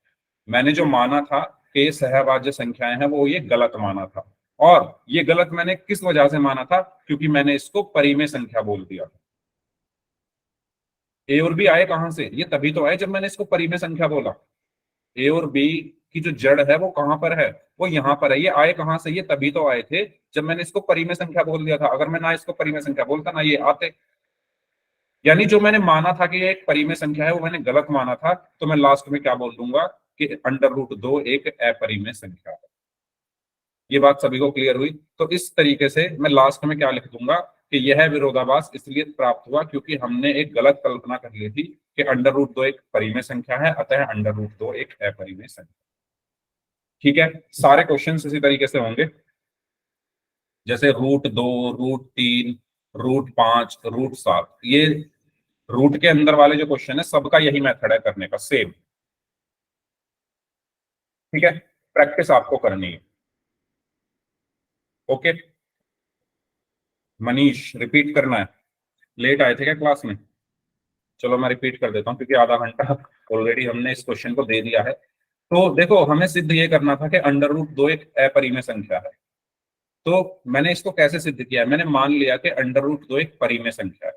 मैंने जो माना था कि ये सहभाज्य संख्याएं हैं वो ये गलत माना था, और ये गलत मैंने किस वजह से माना था, क्योंकि मैंने इसको परिमेय संख्या बोल दिया। a और b आए कहां से, ये तभी तो आए जब मैंने इसको परिमेय संख्या बोला। a और b की जो जड़ है वो कहां पर है, वो यहां पर है। ये आए कहां से, ये तभी तो आए थे जब मैंने इसको परिमेय संख्या बोल दिया था। अगर मैं ना इसको परिमेय संख्या बोलता ना ये आते, यानी जो मैंने माना था कि ये एक परिमेय संख्या है वो मैंने गलत माना था। तो मैं लास्ट में क्या बोल दूंगा कि √2 एक अपरिमेय संख्या है। ये बात सभी को क्लियर हुई? तो इस तरीके से मैं लास्ट में क्या लिख दूंगा कि यह विरोधाभास इसलिए प्राप्त हुआ क्योंकि हमने एक गलत कल्पना कर ली थी कि √2 एक परिमेय संख्या है, अतः √2 एक अपरिमेय संख्या। ठीक है, सारे क्वेश्चन इसी तरीके से होंगे, जैसे √2, √3, √5, √7, ये रूट के अंदर वाले जो क्वेश्चन है सबका यही मेथड है करने का, सेम। ठीक है, प्रैक्टिस आपको करनी है। ओके मनीष, रिपीट करना है? लेट आए थे क्या क्लास में? चलो मैं रिपीट कर देता हूँ क्योंकि आधा घंटा ऑलरेडी हमने इस क्वेश्चन को दे दिया है। तो देखो, हमें सिद्ध ये करना था कि √2 एक अपरिमेय संख्या है। तो मैंने इसको कैसे सिद्ध किया? मैंने मान लिया कि √2 एक परिमेय संख्या है,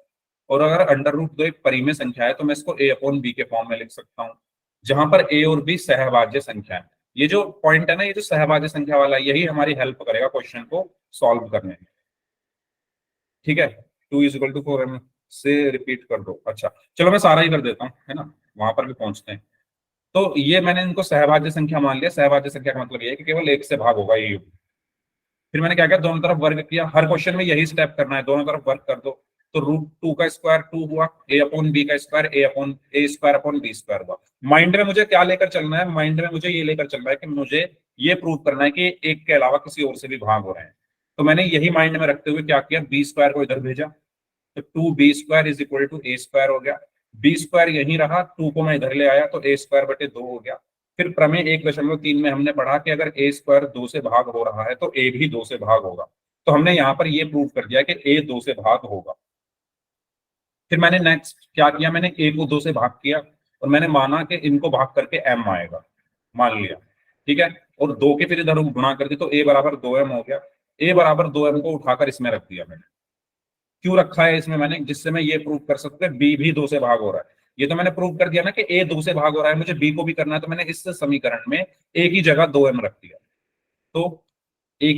और अगर √2 एक परिमेय संख्या है तो मैं इसको a/b के फॉर्म में लिख सकता हूँ, जहां पर a और b सहभाज्य संख्या है। ये जो पॉइंट है ना, ये जो सहभाज्य संख्या वाला, यही हमारी हेल्प करेगा क्वेश्चन को सॉल्व करने में। ठीक है, 2 = 4m से रिपीट कर दो। अच्छा चलो मैं सारा ही कर देता हूँ, है ना, वहां पर भी पहुंचते हैं। तो ये मैंने इनको सहभाज्य संख्या मान लिया। सहभाज्य संख्या का मतलब ये है कि केवल 1 से भाग होगा ये युग्म। फिर मैंने क्या किया, दोनों तरफ वर्ग किया। हर क्वेश्चन में यही स्टेप करना है, दोनों तरफ वर्ग कर दो। तो √2 का स्क्वायर 2 हुआ, a/b का स्क्वायर a/b स्क्वायर हुआ। माइंड में मुझे क्या लेकर चलना है? माइंड में मुझे ये लेकर चलना है कि मुझे ये प्रूव करना है कि एक के अलावा किसी और से भी भाग हो रहे हैं। तो मैंने यही माइंड में रखते हुए क्या किया, बी स्क्वायर को इधर भेजा, तो 2b² is equal to a² हो गया। b² यही रहा, 2 को मैं इधर ले आया तो a² बटे 2 हो गया। फिर प्रमेय 1.3 में हमने पढ़ा कि अगर a² 2 से भाग हो रहा है तो a भी 2 से भाग होगा। तो हमने यहाँ पर ये प्रूव कर दिया कि a 2 से भाग होगा। फिर मैंने नेक्स्ट क्या किया, मैंने a को 2 से भाग किया और मैंने माना कि इनको भाग करके m आएगा, मान लिया, ठीक है। और 2 के फिर इधर गुणा कर दी तो a बराबर 2m हो गया। a बराबर 2m को उठाकर इसमें रख दिया मैंने। क्यों रखा है इसमें मैंने, जिससे मैं ये प्रूव कर सकता हूँ b भी 2 से भाग हो रहा है। ये तो मैंने प्रूव कर दिया ना कि a 2 से भाग हो रहा है, मुझे b को भी करना है, तो मैंने इस समीकरण में a की जगह 2m रख दिया। तो a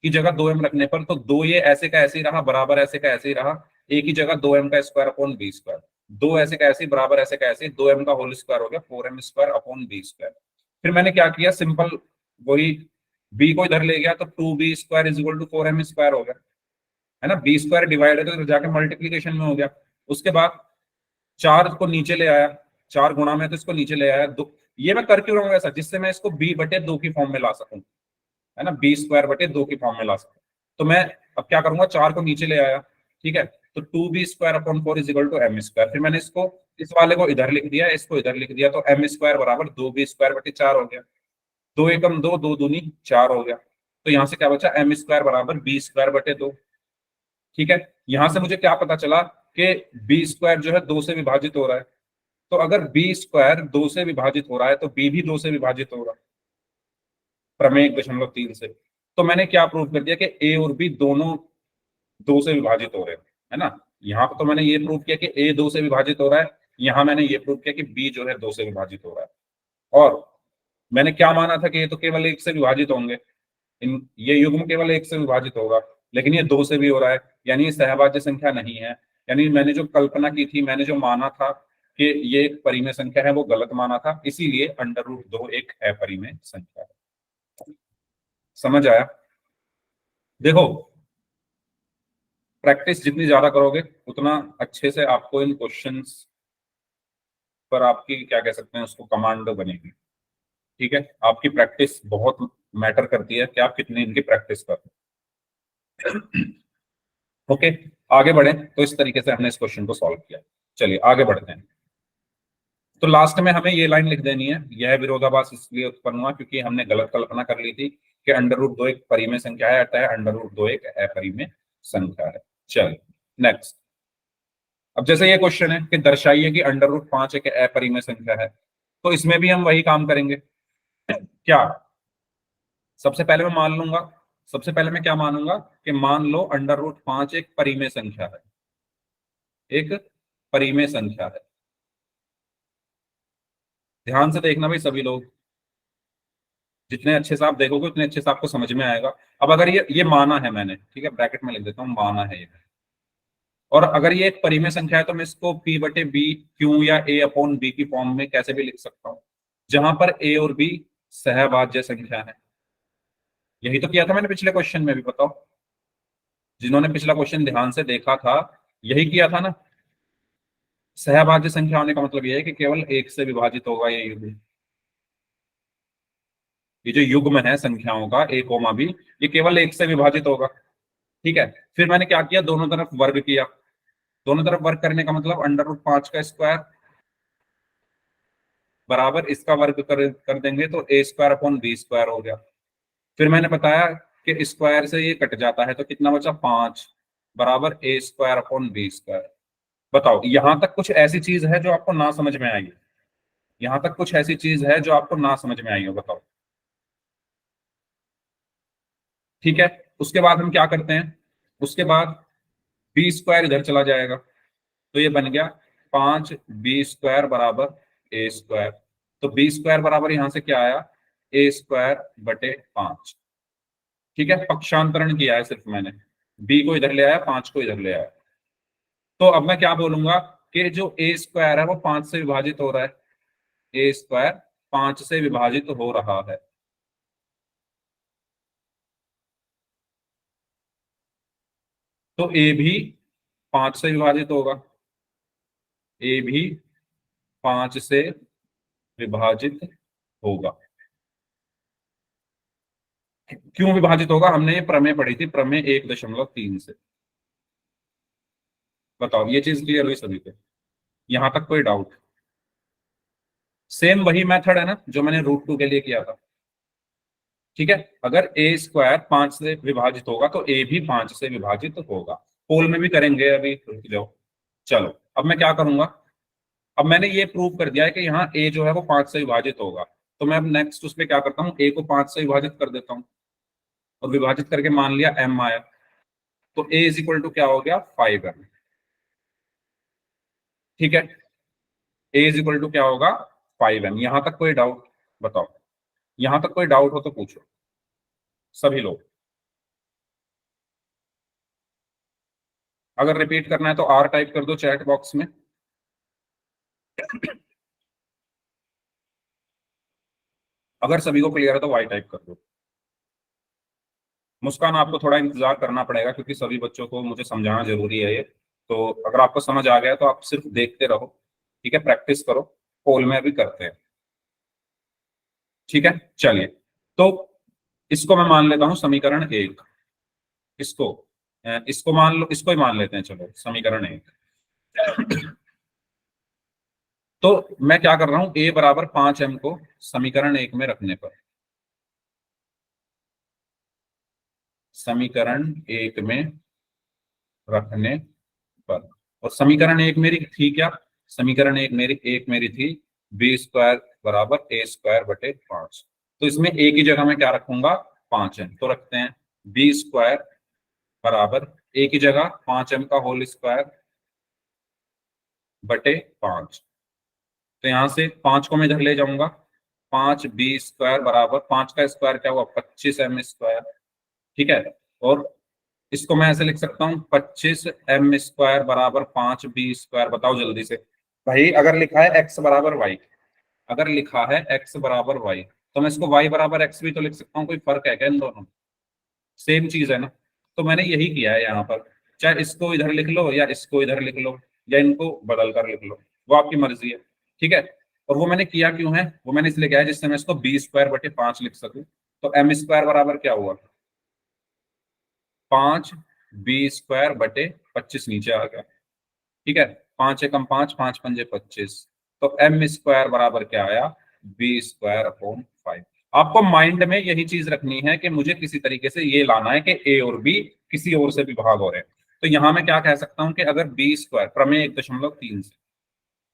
की जगह 2m रखने पर तो 2 ये ऐसे का ऐसे ही रहा, बराबर ऐसे का ऐसे ही रहा, a की जगह 2m का स्क्वायर अपॉन b², 2 ऐसे का ऐसे बराबर ऐसे का ऐसे, 2m का होल स्क्वायर हो गया 4m² अपॉन b²। फिर मैंने क्या किया, सिंपल वही b को इधर ले गया तो 2b² is equal to 4m² हो गया, है ना। b² डिवाइड है तो इधर जाके मल्टीप्लीकेशन में हो गया। उसके बाद 4 को नीचे ले आया, 4 गुणा में तो इसको नीचे ले आया, 2 ये मैं कर क्यों रहा हूँ ऐसा, जिससे मैं इसको b बटे 2 की फॉर्म में ला सकूं, है ना, b² बटे 2 की फॉर्म में ला सकूं। तो मैं अब क्या करूंगा, 4 को नीचे ले आया, ठीक है, तो 2b² upon 4 is equal to m²। फिर मैंने इसको इस वाले को इधर लिख दिया, इसको इधर लिख दिया, तो m² बराबर 2b² बटे 4 हो गया। 2 एकम 2, 2 दूनी 4 हो गया। तो यहां से क्या बचा, m² बराबर b² बटे 2, ठीक है। यहां से मुझे क्या पता चला कि b² जो है 2 से विभाजित हो रहा है। तो अगर b² 2 से विभाजित हो रहा है तो b भी 2 से विभाजित हो रहा है, प्रमेय 1.3 से। तो मैंने क्या प्रूव कर दिया कि a और b दोनों 2 से विभाजित हो रहे हैं, है ना। यहाँ पर तो मैंने ये प्रूव किया कि a 2 से विभाजित हो रहा है, यहाँ मैंने ये प्रूव किया कि b जो है 2 से विभाजित हो रहा है। और मैंने क्या माना था कि ये तो केवल 1 से विभाजित होंगे, ये युग्म केवल 1 से विभाजित होगा, लेकिन ये 2 से भी हो रहा है, यानी ये सहभाज्य संख्या नहीं है। यानी मैंने जो कल्पना की थी, मैंने जो माना था कि ये एक परिमेय संख्या है, वो गलत माना था, इसीलिए √2 एक अपरिमेय संख्या है। समझ आया? देखो, प्रैक्टिस जितनी ज्यादा करोगे उतना अच्छे से आपको इन क्वेश्चंस पर आपकी क्या कह सकते हैं उसको कमांड बनेगी, ठीक है। आपकी प्रैक्टिस बहुत मैटर करती है कि आप कितनी इनकी प्रैक्टिस कर रहे हो। ओके, आगे बढ़े। तो इस तरीके से हमने इस क्वेश्चन को सॉल्व किया। चलिए आगे बढ़ते हैं। तो लास्ट में हमें ये लाइन लिख देनी है, यह विरोधाभास इसलिए उत्पन्न हुआ क्योंकि हमने गलत कल्पना कर ली थी कि √2 एक परिमेय संख्या है, अतः √2 एक अपरिमेय संख्या है। चलिए नेक्स्ट। अब जैसे ये क्वेश्चन है कि दर्शाइए कि √5 एक अपरिमेय संख्या है, तो इसमें भी हम वही काम करेंगे। क्या, सबसे पहले मैं मान लूंगा, सबसे पहले मैं क्या मानूंगा कि मान लो √5 एक परिमेय संख्या है, एक परिमेय संख्या है। ध्यान से देखना भाई सभी लोग, जितने अच्छे से आप देखोगे उतने अच्छे से आपको समझ में आएगा। अब अगर ये माना है मैंने, ठीक है, ब्रैकेट में लिख देता हूं, माना है ये, और अगर ये एक परिमेय संख्या है तो मैं इसको p बटे b क्यू या a अपॉन b की फॉर्म में कैसे भी लिख सकता हूं, जहां पर a और b सहभाज्य संख्या है। यही तो किया था मैंने पिछले क्वेश्चन में भी, बताओ जिन्होंने पिछला क्वेश्चन ध्यान से देखा था, यही किया था ना। सहभाज्य संख्या होने का मतलब यह है कि केवल 1 से विभाजित होगा ये युग्म। ये जो युग्म है संख्याओं का a, b, ये केवल 1 से विभाजित होगा, ठीक है। फिर मैंने क्या किया, दोनों तरफ वर्ग किया। दोनों तरफ वर्ग करने का मतलब √5 का स्क्वायर बराबर इसका वर्ग कर देंगे तो a² अपॉन b² हो गया। फिर मैंने बताया कि स्क्वायर से ये कट जाता है तो कितना बचा, 5 बराबर a² अपॉन b²। बताओ, यहां तक कुछ ऐसी चीज है जो आपको ना समझ में आई है? यहां तक कुछ ऐसी चीज है जो आपको ना समझ में आई हो? बताओ, ठीक है। उसके बाद हम क्या करते हैं, उसके बाद b² इधर चला जाएगा तो ये बन गया 5b² बराबर a²। तो b² बराबर यहां से क्या आया, a² बटे 5, ठीक है। पक्षांतरण किया है सिर्फ मैंने, b को इधर ले आया, 5 को इधर ले आया। तो अब मैं क्या बोलूंगा कि जो a² है वो 5 से विभाजित हो रहा है, a² 5 से विभाजित हो रहा है। तो a भी 5 से विभाजित होगा, a भी 5 से विभाजित होगा। क्यों विभाजित होगा? हमने ये प्रमेय पढ़ी थी, प्रमेय 1.3 से। बताओ, ये चीज क्लियर हुई सभी को? यहां तक कोई डाउट? सेम वही मेथड है ना जो मैंने √2 के लिए किया था। ठीक है, अगर a² 5 से विभाजित होगा तो a भी 5 से विभाजित होगा। पोल में भी करेंगे अभी, रुक जाओ। चलो, अब मैं क्या करूंगा, अब मैंने ये प्रूव कर दिया है कि यहाँ a जो है वो 5 से विभाजित होगा, तो मैं अब नेक्स्ट उसमें क्या करता हूँ, a को 5 से विभाजित कर देता हूँ, और विभाजित करके मान लिया m आया, तो a इज इक्वल टू क्या हो गया, 5m। ठीक है, a इज इक्वल टू क्या होगा, 5m। यहां तक कोई डाउट? बताओ, यहां तक कोई डाउट हो तो पूछो सभी लोग। अगर रिपीट करना है तो R टाइप कर दो चैट बॉक्स में। अगर सभी को क्लियर है तो Y टाइप कर दो। मुस्कान, आपको थोड़ा इंतजार करना पड़ेगा क्योंकि सभी बच्चों को मुझे समझाना जरूरी है ये। तो अगर आपको समझ आ गया तो आप सिर्फ देखते रहो, ठीक है, प्रैक्टिस करो, पोल में भी करते हैं। ठीक है, चलिए, तो इसको मैं मान लेता हूं समीकरण 1। इसको मान लो, इसको ही मान लेते हैं, चलो समीकरण 1। तो मैं क्या कर रहा हूं, a बराबर 5m को समीकरण 1 में रखने पर, समीकरण 1 में रखने पर, और समीकरण 1 मेरी थी क्या, समीकरण 1 मेरी थी b² बराबर a² बटे 5। तो इसमें a की जगह मैं क्या रखूंगा, 5m। तो रखते हैं b² बराबर a की जगह 5m का होल स्क्वायर बटे 5। तो यहां से 5 को मैं इधर ले जाऊंगा, 5b² बराबर 5 का स्क्वायर क्या हुआ, 25m²। ठीक है, और इसको मैं ऐसे लिख सकता हूं 25m² बराबर 5b²। बताओ जल्दी से भाई, अगर लिखा है x बराबर y, अगर लिखा है x बराबर y, तो मैं इसको y बराबर x भी तो लिख सकता हूँ। कोई फर्क है क्या इन दोनों में? सेम चीज है ना। तो मैंने यही किया है यहाँ पर, चाहे इसको इधर लिख लो या इसको इधर लिख लो या इनको बदल कर लिख लो, वो आपकी मर्जी है। ठीक है, और वो मैंने किया क्यों है, वो मैंने इसलिए किया है जिससे मैं इसको b² बटे 5 लिख सकूं। तो m² बराबर क्या हुआ, 5b² बटे 25 नीचे आ गया। ठीक है, 5 एकम 5, 5 पंजे 25। तो m² बराबर क्या आया, b²/5। आपको माइंड में यही चीज रखनी है कि मुझे किसी तरीके से ये लाना है कि a और b किसी और से भी भाग हो रहे हैं। तो यहां मैं क्या कह सकता हूं कि अगर b² प्रमेय 1.3 से,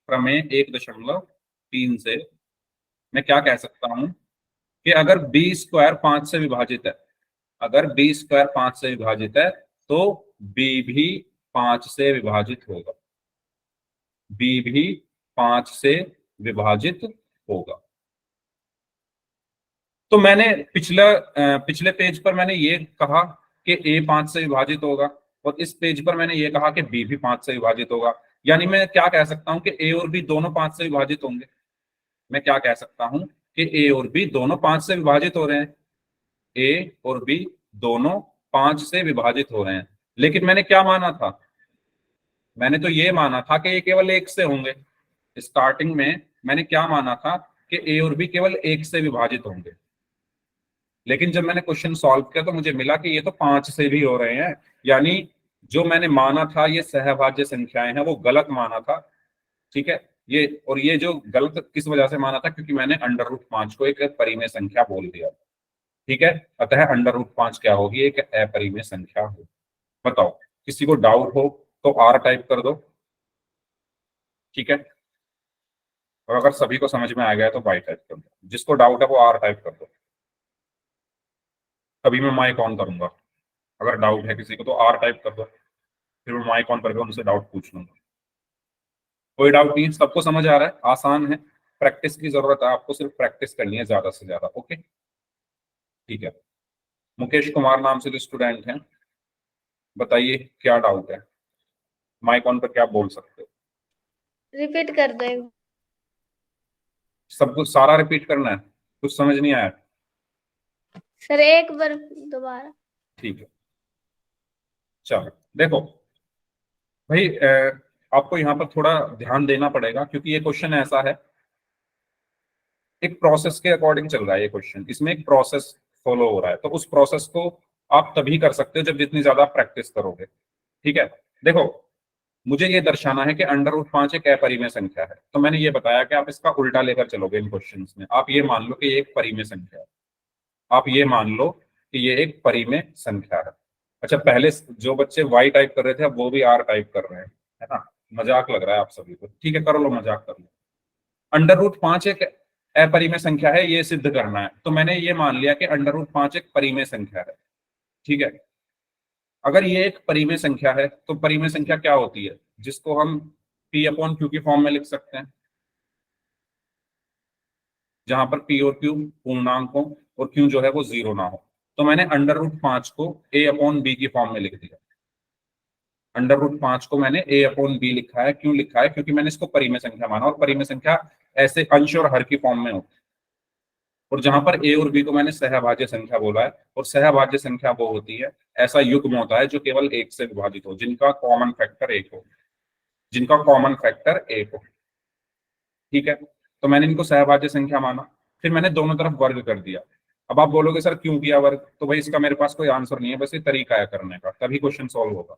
प्रमेय 1.3 से मैं क्या कह सकता हूं कि अगर b² 5 से विभाजित है, अगर b² 5 से विभाजित है तो b भी 5 से विभाजित होगा, b भी 5 से विभाजित होगा। तो मैंने पिछले पेज पर मैंने ये कहा कि a 5 से विभाजित होगा, और इस पेज पर मैंने ये कहा कि b भी 5 से विभाजित होगा। यानी मैं क्या कह सकता हूं कि a और b दोनों 5 से विभाजित होंगे। मैं क्या कह सकता हूं कि a और b दोनों 5 से विभाजित हो रहे हैं, a और b दोनों 5 से विभाजित हो रहे हैं। लेकिन मैंने क्या माना था, मैंने तो ये माना था कि ये केवल 1 से होंगे। स्टार्टिंग में मैंने क्या माना था कि a और b केवल 1 से विभाजित होंगे, लेकिन जब मैंने क्वेश्चन सॉल्व किया तो मुझे मिला कि ये तो 5 से भी हो रहे हैं। यानी जो मैंने माना था ये सहभाज्य संख्याएं हैं वो गलत माना था। ठीक है, ये और ये जो गलत किस वजह से माना था, क्योंकि मैंने √5 को एक परिमेय संख्या बोल दिया। ठीक है, अतः √5 क्या होगी, एक अपरिमेय संख्या होगी। बताओ, किसी को डाउट हो तो R टाइप कर दो। ठीक है, और अगर सभी को समझ में आ गया तो Y टाइप कर दो। जिसको डाउट है वो R टाइप कर दो। अभी मैं माइक ऑन करूंगा, अगर डाउट है किसी को तो R टाइप कर दो, फिर मैं माइक ऑन करके उनसे डाउट पूछ लूंगा। कोई डाउट नहीं, सबको समझ आ रहा है, आसान है, प्रैक्टिस की जरूरत है, आपको सिर्फ प्रैक्टिस करनी है ज्यादा से ज्यादा। ओके, ठीक है। मुकेश कुमार नाम से जो स्टूडेंट हैं, बताइए क्या डाउट है, माइक ऑन करके आप बोल सकते हो। रिपीट कर दो। सब कुछ सारा रिपीट करना है, कुछ समझ नहीं आया? सर एक बार दोबारा। ठीक है, चलो देखो भाई, आपको यहाँ पर थोड़ा ध्यान देना पड़ेगा क्योंकि ये क्वेश्चन ऐसा है, एक प्रोसेस के अकॉर्डिंग चल रहा है ये क्वेश्चन। इसमें एक प्रोसेस फॉलो हो रहा है। तो उस प्रोसेस को आप तभी कर सकते हो जब जितनी ज्यादा प्रैक्टिस करोगे। ठीक है, देखो मुझे ये दर्शाना है कि अंडर रूट 5 एक अपरिमेय संख्या है, तो मैंने ये बताया कि आप इसका उल्टा लेकर चलोगे इन क्वेश्चंस में। आप ये मान लो कि ये एक परिमेय संख्या है, आप ये मान लो कि ये एक परिमेय संख्या है। अच्छा, पहले जो बच्चे वाई टाइप कर रहे थे अब वो भी आर टाइप कर रहे हैं, है ना? मजाक लग रहा है आप सभी को, ठीक है कर लो, मजाक कर लो। अंडर रूट 5 एक अपरिमेय संख्या है, ये सिद्ध करना है, तो मैंने ये मान लिया कि अंडर रूट 5 एक परिमेय संख्या है। ठीक है, अगर ये एक परिमेय संख्या है तो परिमेय संख्या क्या होती है, जिसको हम पी अपॉन क्यू की फॉर्म में लिख सकते हैं, जहां पर पी और क्यू पूर्णांक हो और क्यू जो है वो 0 ना हो। तो मैंने अंडर रूट 5 को ए अपॉन बी की फॉर्म में लिख दिया। अंडर रूट 5 को मैंने ए अपॉन बी लिखा है, क्यों लिखा है? क्योंकि मैंने इसको परिमेय संख्या माना, और परिमेय संख्या ऐसे अंश और हर की फॉर्म में होती है। और जहां पर ए और बी को मैंने सहभाज्य संख्या बोला है, और सहभाज्य संख्या वो होती है, ऐसा युग्म होता है जो केवल एक से विभाजित हो, जिनका कॉमन फैक्टर एक हो, जिनका कॉमन फैक्टर एक हो। ठीक है, तो मैंने इनको सहभाज्य संख्या माना, फिर मैंने दोनों तरफ वर्ग कर दिया। अब आप बोलोगे सर क्यों किया वर्ग? तो भाई इसका मेरे पास कोई आंसर नहीं है, बस ये तरीका है करने का, तभी क्वेश्चन सॉल्व होगा।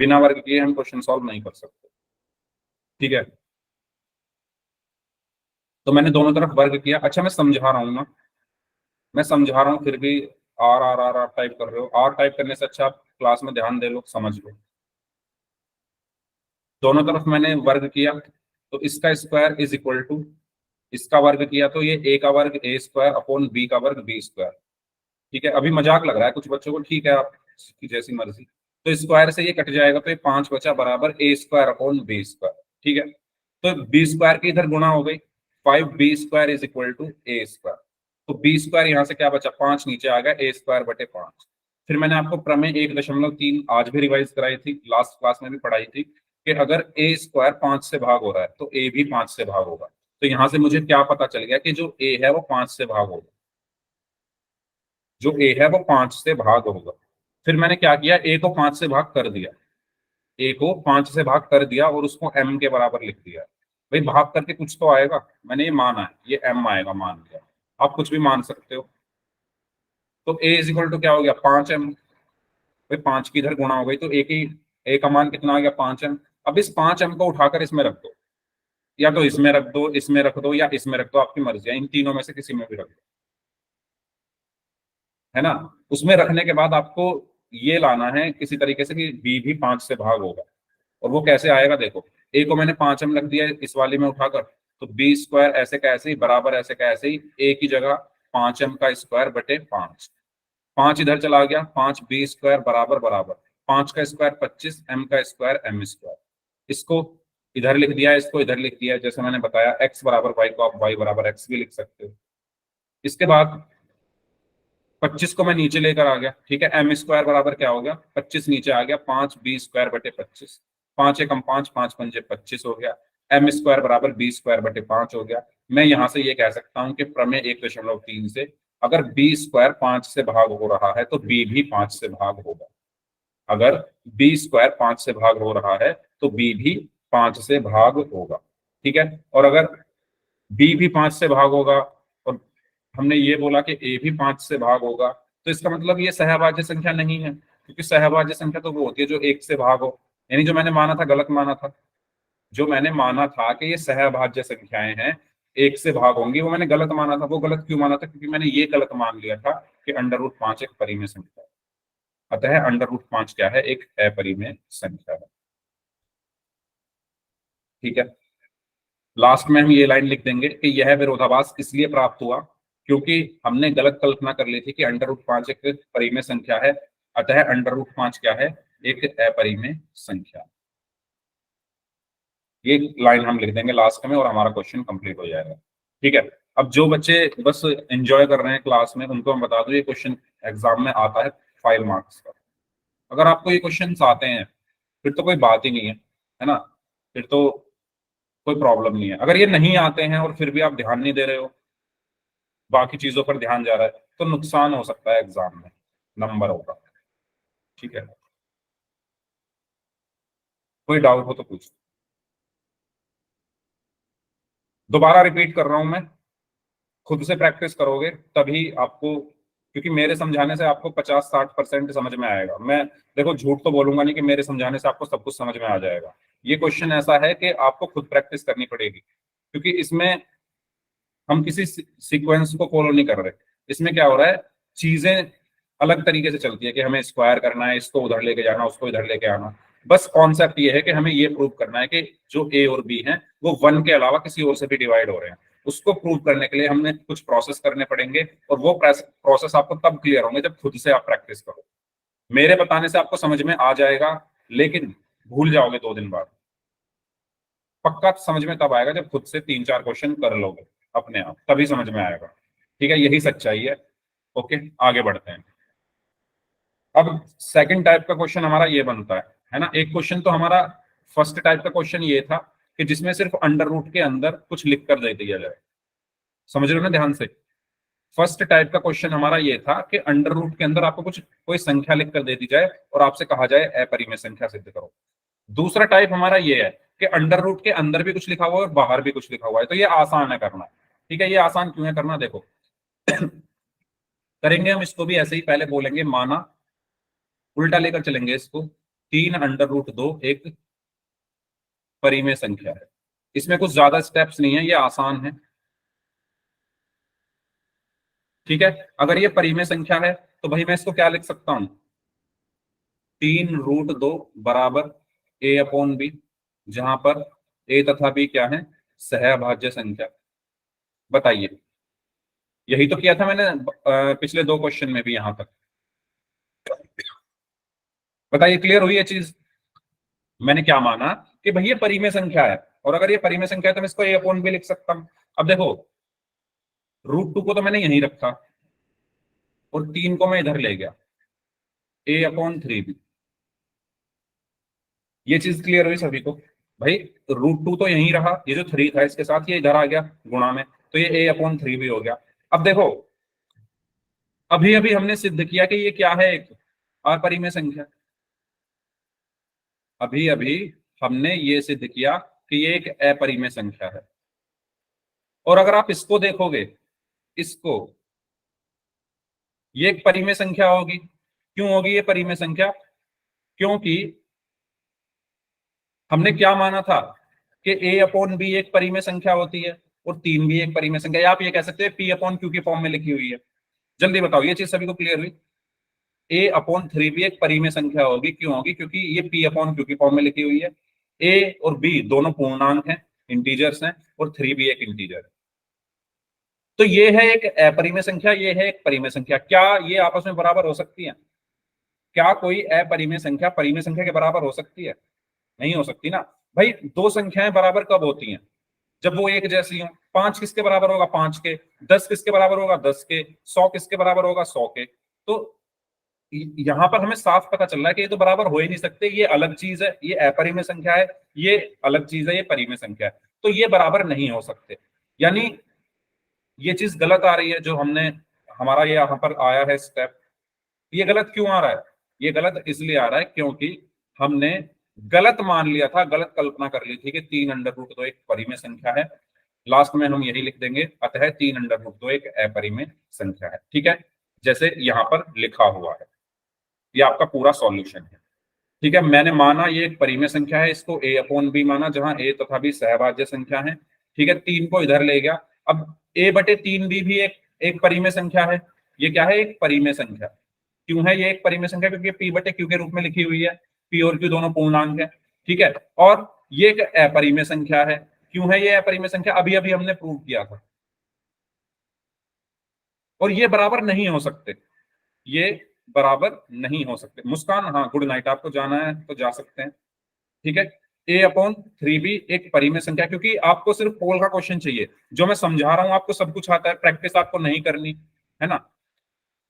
बिना वर्ग किए हम क्वेश्चन सॉल्व नहीं कर सकते। ठीक है, तो मैंने दोनों तरफ वर्ग किया। अच्छा, मैं समझा रहा हूँ ना, मैं समझा रहा हूँ, फिर भी R R R R type कर रहे हो। आर टाइप करने से अच्छा आप क्लास में ध्यान दे लो, समझ लो। दोनों तरफ मैंने वर्ग किया, तो इसका स्क्वायर इज इक्वल टू, इसका वर्ग किया तो ये ए का वर्ग ए स्क्वायर अपॉन बी का वर्ग बी स्क्वायर। ठीक है, अभी मजाक लग रहा है कुछ बच्चों को, ठीक है आप की जैसी मर्जी। तो स्क्वायर से ये कट जाएगा, तो ये 5 बचा बराबर ए स्क्वायर अपॉन बी स्क्वायर। ठीक है, तो बी स्क्वायर की इधर गुणा हो गई, 5b² is equal to A square. तो बी स्क्वायर यहाँ से क्या बचा, 5 नीचे आ गया, ए स्क्वायर बटे 5। फिर मैंने आपको प्रमेय 1.3 आज भी रिवाइज कराई थी, लास्ट क्लास में भी पढ़ाई थी, कि अगर ए स्क्वायर 5 से भाग हो रहा है तो ए भी 5 से भाग होगा। तो यहां से मुझे क्या पता चल गया कि जो ए है वो 5 से भाग होगा, जो ए है वो 5 से भाग होगा। फिर मैंने क्या किया, ए को 5 से भाग कर दिया, ए को 5 से भाग कर दिया और उसको m के बराबर लिख दिया। भाई भाग करके कुछ तो आएगा, मैंने ये माना है, ये m आएगा, मान लिया। आप कुछ भी मान सकते हो। तो a इज इक्वल टू क्या हो गया, 5m। भाई 5 की इधर गुणा हो गई, तो a का मान कितना आ गया, 5m। अब इस 5m को उठाकर इसमें रख दो, या तो इसमें रख दो, इसमें रख दो, या इसमें रख दो, आपकी मर्जी है, इन तीनों में से किसी में भी रख दो, है ना? उसमें रखने के बाद आपको ये लाना है किसी तरीके से कि b भी 5 से भाग होगा। और वो कैसे आएगा, देखो a को मैंने 5m रख दिया इस वाले में उठाकर, तो बी स्क्वायर ऐसे का ऐसे ही बराबर ऐसे का ऐसे ही a की जगह 5m का स्क्वायर बटे 5। 5 इधर चला गया, 5b² बराबर बराबर 5 का स्क्वायर 25, m का स्क्वायर m स्क्वायर। इसको इधर लिख दिया, इसको इधर लिख दिया, जैसे मैंने बताया x बराबर y को आप y बराबर x भी लिख सकते हो। इसके बाद 25 को मैं नीचे लेकर आ गया, ठीक है, m स्क्वायर बराबर क्या हो गया, 25 नीचे आ गया, 5b² बटे 25, 5 एकम 5, 5 पंजे 25 हो गया, m स्क्वायर बराबर b² बटे 5 हो गया। मैं यहां से ये कह सकता हूं कि प्रमेय 1.3 से अगर b स्क्वायर 5 से भाग हो रहा है तो b भी 5 से भाग होगा। अगर b स्क्वायर 5 से भाग हो रहा है तो b भी 5 से भाग होगा। ठीक है, और अगर b भी 5 से भाग होगा और हमने ये बोला कि a भी 5 से भाग होगा, तो इसका मतलब ये सहभाज्य संख्या नहीं है, क्योंकि सहभाज्य संख्या तो वो होती है जो 1 से भाग हो। यानी जो मैंने माना था गलत माना था, जो मैंने माना था कि ये सहभाज्य संख्याएं हैं 1 से भाग होंगी, वो मैंने गलत माना था। वो गलत क्यों माना था, क्योंकि मैंने ये गलत मान लिया था कि अंडर रूट 5 एक परिमेय संख्या है। अतः अंडर रूट 5 क्या है, एक अपरिमेय संख्या है। ठीक है, लास्ट में हम ये लाइन लिख देंगे कि यह विरोधाभास इसलिए प्राप्त हुआ क्योंकि हमने गलत कल्पना कर ली थी कि अंडर रूट 5 एक परिमेय संख्या है, अतः अंडर रूट 5 क्या है, एक अपरिमेय संख्या। ये लाइन हम लिख देंगे लास्ट में और हमारा क्वेश्चन कंप्लीट हो जाएगा। ठीक है, अब जो बच्चे बस एंजॉय कर रहे हैं क्लास में उनको हम बता दूं, ये क्वेश्चन एग्जाम में आता है 5 मार्क्स का। अगर आपको ये क्वेश्चन आते हैं फिर तो कोई बात ही नहीं है ना, फिर तो कोई प्रॉब्लम नहीं है। अगर ये नहीं आते हैं और फिर भी आप ध्यान नहीं दे रहे हो, बाकी चीजों पर ध्यान जा रहा है, तो नुकसान हो सकता है एग्जाम में, नंबर होगा। ठीक है, कोई डाउट हो तो पूछ। दोबारा रिपीट कर रहा हूं मैं, खुद से प्रैक्टिस करोगे तभी आपको क्योंकि मेरे समझाने से आपको 50-60% समझ में आएगा। मैं देखो झूठ तो बोलूंगा नहीं कि मेरे समझाने से आपको सब कुछ समझ में आ जाएगा। ये क्वेश्चन ऐसा है कि आपको खुद प्रैक्टिस करनी पड़ेगी, क्योंकि इसमें हम किसी सीक्वेंस को फॉलो नहीं कर रहे। इसमें क्या हो रहा है, चीजें अलग तरीके से चलती है कि हमें स्क्वायर करना है, इसको उधर लेके जाना, उसको इधर लेके आना। बस कॉन्सेप्ट ये है कि हमें ये प्रूव करना है कि जो ए और बी हैं वो 1 के अलावा किसी और से भी डिवाइड हो रहे हैं। उसको प्रूव करने के लिए हमने कुछ प्रोसेस करने पड़ेंगे, और वो प्रोसेस आपको तब क्लियर होंगे जब खुद से आप प्रैक्टिस करो। मेरे बताने से आपको समझ में आ जाएगा, लेकिन भूल जाओगे 2 दिन बाद। पक्का समझ में तब आएगा जब खुद से 3-4 क्वेश्चन कर लोगे अपने आप, तभी समझ में आएगा। ठीक है, यही सच्चाई है। ओके, आगे बढ़ते हैं। अब सेकंड टाइप का क्वेश्चन हमारा ये बनता है ना। एक क्वेश्चन तो हमारा फर्स्ट टाइप का क्वेश्चन ये था कि जिसमें सिर्फ अंडर रूट के अंदर कुछ लिख कर दे दिया जाए। समझ रहे हो ना ध्यान से। फर्स्ट टाइप का क्वेश्चन हमारा ये था कि अंडर रूट के अंदर आपको कुछ कोई संख्या लिख कर दे दी जाए और आपसे कहा जाए अपरिमेय संख्या सिद्ध करो। दूसरा टाइप हमारा ये है कि अंडर रूट के अंदर भी कुछ लिखा हुआ है और बाहर भी कुछ लिखा हुआ है। तो ये आसान है करना। ठीक है, ये आसान क्यों है करना, देखो करेंगे हम इसको भी ऐसे ही। पहले बोलेंगे माना, उल्टा लेकर चलेंगे इसको, 3 अंडर रूट 2 एक परिमेय संख्या है। इसमें कुछ ज्यादा स्टेप्स नहीं है, ये आसान है। ठीक है, अगर ये परिमेय संख्या है तो भाई मैं इसको क्या लिख सकता हूं, 3 रूट 2 बराबर ए अपॉन बी, जहां पर ए तथा बी क्या है, सहअभाज्य संख्या। बताइए, यही तो किया था मैंने पिछले 2 क्वेश्चन में भी यहां तक। बताइए, क्लियर हुई ये चीज। मैंने क्या माना कि भाई ये परिमेय संख्या है, और अगर ये परिमेय संख्या है तो मैं इसको ए अपॉन बी लिख सकता हूं। अब देखो, रूट 2 को तो मैंने यहीं रखा और 3 को मैं इधर ले गया, ए अपॉन 3 बी। ये चीज क्लियर हुई सभी को। भाई रूट 2 तो यहीं रहा, ये जो 3 था इसके साथ ये इधर आ गया गुणा में, तो ये ए अपॉन 3 बी हो गया। अब देखो, अभी अभी हमने सिद्ध किया कि ये क्या है, एक अपरिमेय संख्या। अभी अभी हमने ये सिद्ध किया कि ये एक अपरिमेय संख्या है। और अगर आप इसको देखोगे, इसको, ये एक परिमेय संख्या होगी। क्यों होगी ये परिमेय संख्या, क्योंकि हमने क्या माना था कि ए अपॉन बी एक परिमेय संख्या होती है और 3 भी एक परिमेय संख्या, या आप ये कह सकते हैं पी अपॉन क्यू की फॉर्म में लिखी हुई है। जल्दी बताओ, ये चीज सभी को क्लियर हुई। ए अपॉन 3 भी एक परिमेय संख्या होगी। क्यों होगी, क्योंकि ये पी अपॉन क्यू की फॉर्म में लिखी हुई है। ए और बी दोनों पूर्णांक हैं, इंटीजर्स हैं, और 3 भी एक इंटीजर है। तो ये है एक अपरिमेय संख्या, ये है एक परिमेय संख्या। क्या ये आपस में बराबर हो सकती है? क्या कोई अपरिमेय संख्या परिमेय संख्या के बराबर हो सकती है? नहीं हो सकती ना। भाई 2 संख्याएं बराबर कब होती हैं, जब वो एक जैसी हो। 5 किसके बराबर होगा, 5 के। 10 किसके बराबर होगा, 10 के। 100 किसके बराबर होगा, 100 के। तो यहां पर हमें साफ पता चल रहा है कि ये तो बराबर हो ही नहीं सकते, ये अलग चीज है, ये अपरिमेय संख्या है, ये अलग चीज है, ये परिमेय संख्या है। तो ये बराबर नहीं हो सकते। यानी ये चीज गलत आ रही है, जो हमने हमारा ये यहाँ पर आया है स्टेप। ये गलत क्यों आ रहा है? ये गलत इसलिए आ रहा है क्योंकि हमने गलत मान लिया था, गलत कल्पना कर ली थी कि 3 अंडर रूट 2 एक परिमेय संख्या है। लास्ट में हम यही लिख देंगे, अतः 3 अंडर रूट 2 एक अपरिमेय संख्या है। ठीक है, जैसे यहां पर लिखा हुआ है। ये आपका पूरा सॉल्यूशन है। ठीक है, मैंने माना ये एक परिमेय संख्या है, इसको ए अपॉन बी माना, जहां ए तथा बी सहभाज्य संख्या है। ठीक है, 3 को इधर ले गया। अब ए बटे 3 भी एक परिमेय संख्या है। ये क्या है, एक परिमेय संख्या। क्यों है ये एक परिमेय संख्या? क्योंकि पी बटे क्यू के रूप में लिखी हुई है। पी और क्यू दोनों पूर्णांक है। ठीक है, और ये एक अपरिमेय संख्या है। क्यों है ये अपरिमेय संख्या? अभी अभी हमने प्रूव किया था। और ये बराबर नहीं हो सकते, ये बराबर नहीं हो सकते। मुस्कान, हाँ गुड नाइट, आपको जाना है तो जा सकते हैं। ठीक है, ए अपॉन 3b एक परिमेय संख्या, क्योंकि आपको सिर्फ पोल का क्वेश्चन चाहिए। जो मैं समझा रहा हूं आपको सब कुछ आता है, प्रैक्टिस आपको नहीं करनी है ना।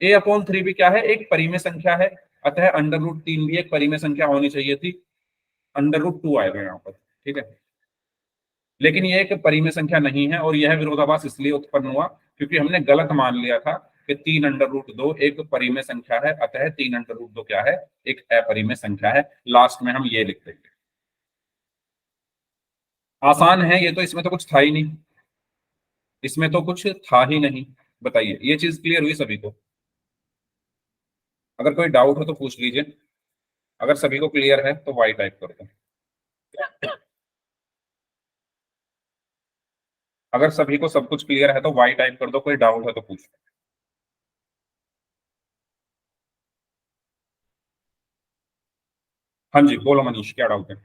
ए अपॉन 3b क्या है, एक परिमेय संख्या है, अतः अंडर रूट 3 भी एक परिमेय संख्या होनी चाहिए थी। अंडर रूट 2 आएगा यहाँ पर। ठीक है, लेकिन ये एक परिमेय संख्या नहीं है, और यह विरोधाभास इसलिए उत्पन्न हुआ क्योंकि हमने गलत मान लिया था कि 3 अंडर रूट 2 एक परिमेय संख्या है, अतः 3 अंडर रूट 2 क्या है, एक अपरिमेय संख्या है। लास्ट में हम ये लिख देंगे। आसान है ये तो, इसमें तो कुछ था ही नहीं, इसमें तो कुछ था ही नहीं। बताइए, ये चीज क्लियर हुई सभी को? अगर कोई डाउट हो तो पूछ लीजिए, अगर सभी को क्लियर है तो वाई टाइप कर दो। अगर सभी को सब कुछ क्लियर है तो वाई टाइप कर दो, कोई डाउट है तो पूछ लो। हाँ जी बोलो मनीष, क्या डाउट है?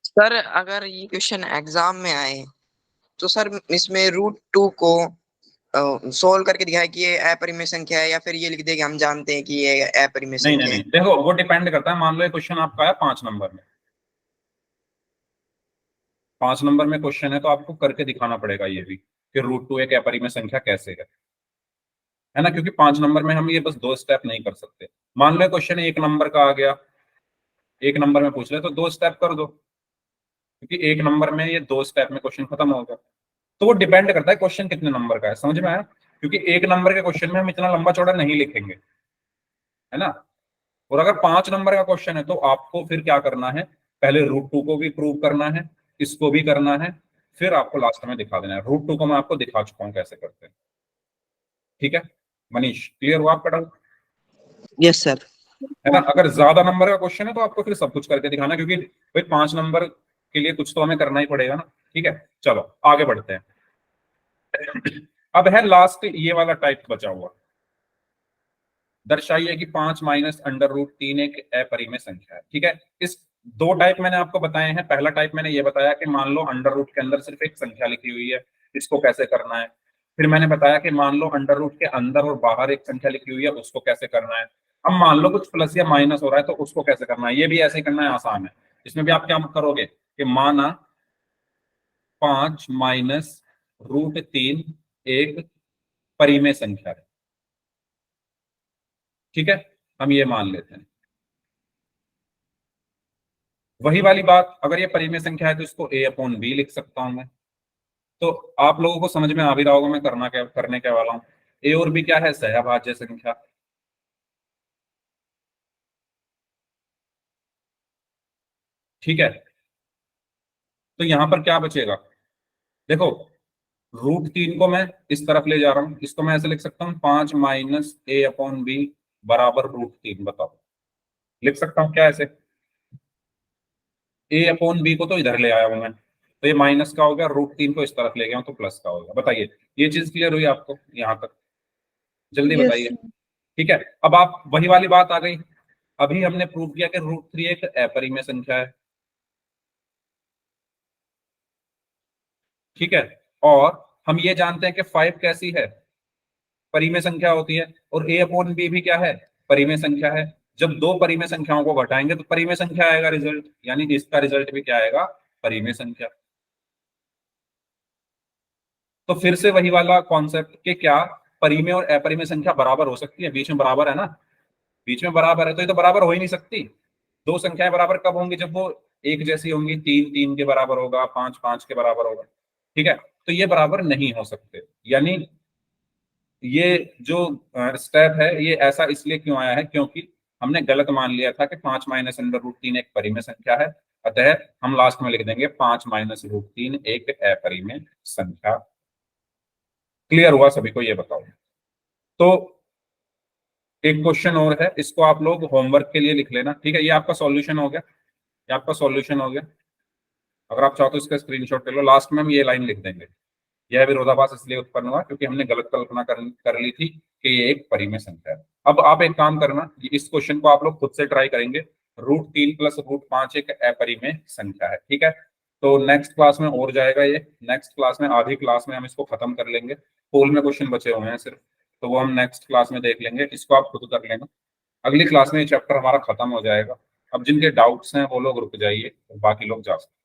सर अगर ये क्वेश्चन एग्जाम में आए तो सर इसमें √2 को सोल्व करके दिखाए कि ये अपरिमेय संख्या है, या फिर ये लिख दे कि हम जानते हैं कि ये अपरिमेय नहीं नहीं संख्या नहीं, है। देखो वो डिपेंड करता है। मान लो ये क्वेश्चन आपका है 5 नंबर में, 5 नंबर में क्वेश्चन है तो आपको करके दिखाना पड़ेगा ये भी कि √2 एक अपरिमेय संख्या कैसे है ना, क्योंकि 5 नंबर में हम ये बस 2 स्टेप नहीं कर सकते। मान लो क्वेश्चन 1 नंबर का आ गया, 1 नंबर में पूछ रहे तो 2 स्टेप कर दो, क्योंकि 1 नंबर में ये 2 स्टेप में क्वेश्चन खत्म होगा। तो वो डिपेंड करता है क्वेश्चन कितने नंबर का है, समझ में आया? क्योंकि 1 नंबर के क्वेश्चन में हम इतना लंबा चौड़ा नहीं लिखेंगे, है ना। और अगर 5 नंबर का क्वेश्चन है तो आपको फिर क्या करना है, पहले √2 को भी प्रूव करना है, इसको भी करना है, फिर आपको लास्ट में दिखा देना है। √2 को मैं आपको दिखा चुका हूं कैसे करते हैं। ठीक है मनीष, क्लियर हुआ आपका डाउट? Yes sir. है ना। अगर ज्यादा नंबर का क्वेश्चन है तो आपको फिर सब कुछ करके दिखाना, क्योंकि भाई 5 नंबर के लिए कुछ तो हमें करना ही पड़ेगा ना। ठीक है चलो आगे बढ़ते हैं। अब है लास्ट ये वाला टाइप बचा हुआ, दर्शाइए कि 5 माइनस √3 एक अपरिमेय संख्या है। ठीक है, इस 2 टाइप मैंने आपको बताए हैं। पहला टाइप मैंने ये बताया कि मान लो अंडर रूट के अंदर सिर्फ एक संख्या लिखी हुई है, इसको कैसे करना है। फिर मैंने बताया कि मान लो अंडर रूट के अंदर और बाहर एक संख्या लिखी हुई है, उसको कैसे करना है। अब मान लो कुछ प्लस या माइनस हो रहा है तो उसको कैसे करना है, ये भी ऐसे ही करना है, आसान है। इसमें भी आप क्या करोगे कि माना 5 माइनस √3 एक परिमेय संख्या है। ठीक है, हम ये मान लेते हैं। वही वाली बात, अगर ये परिमेय संख्या है तो इसको a/b लिख सकता हूं मैं। तो आप लोगों को समझ में आ भी रहा होगा मैं करने क्या वाला हूं। a और b क्या है, सहअभाज्य संख्या। ठीक है, तो यहां पर क्या बचेगा, देखो √3 को मैं इस तरफ ले जा रहा हूं, इसको मैं ऐसे लिख सकता हूँ 5 माइनस a/b बराबर √3। बताओ लिख सकता हूँ क्या ऐसे? a/b को तो इधर ले आया हूं मैं, तो ये माइनस का हो गया, √3 को इस तरफ ले गया हूं तो प्लस का होगा। बताइए ये चीज क्लियर हुई आपको यहां तक? जल्दी यस बताइए। ठीक है, अब आप वही वाली बात आ गई, अभी हमने प्रूव किया कि √3 एक अपरिमेय संख्या है। ठीक है, और हम ये जानते हैं कि 5 कैसी है, परिमेय संख्या होती है, और a/b भी क्या है, परिमेय संख्या है। जब 2 परिमेय संख्याओं को घटाएंगे तो परिमेय संख्या आएगा रिजल्ट, यानी इसका रिजल्ट भी क्या आएगा, परिमेय संख्या। तो फिर से वही वाला कॉन्सेप्ट कि क्या परिमेय और अपरिमेय संख्या बराबर हो सकती है, बीच में बराबर है ना, बीच में बराबर है, तो ये तो बराबर हो ही नहीं सकती। 2 संख्याएं बराबर कब होंगी, जब वो एक जैसी होंगी। 3 3 के बराबर होगा, 5 5 के बराबर होगा। ठीक है, तो ये बराबर नहीं हो सकते। यानी ये जो स्टेप है ये ऐसा इसलिए क्यों आया है, क्योंकि हमने गलत मान लिया था कि 5 माइनस √3 एक परिमेय संख्या है। अतः हम लास्ट में लिख देंगे 5 माइनस √3 एक अपरिमेय संख्या। क्लियर हुआ सभी को, ये बताओ। तो एक क्वेश्चन और है, इसको आप लोग होमवर्क के लिए लिख लेना। ठीक है, ये आपका सॉल्यूशन हो गया, ये आपका सॉल्यूशन हो गया। अगर आप चाहो तो इसका स्क्रीनशॉट ले लो, लास्ट में हम ये लाइन लिख देंगे, यह विरोधाभास इसलिए उत्पन्न हुआ क्योंकि हमने गलत कल्पना कर ली थी कि ये एक परिमेय संख्या है। अब आप एक काम करना, इस क्वेश्चन को आप लोग खुद से ट्राई करेंगे। √3 प्लस √5 एक अपरिमेय संख्या है। ठीक है, तो नेक्स्ट क्लास में और जाएगा ये, नेक्स्ट क्लास में आधी क्लास में हम इसको खत्म कर लेंगे। पोल में क्वेश्चन बचे हुए हैं सिर्फ, तो वो हम नेक्स्ट क्लास में देख लेंगे, इसको आप खुद कर लेना। अगली क्लास में ये चैप्टर हमारा खत्म हो जाएगा। अब जिनके डाउट्स हैं वो लोग रुक जाइए, बाकी लोग जा सकते हैं।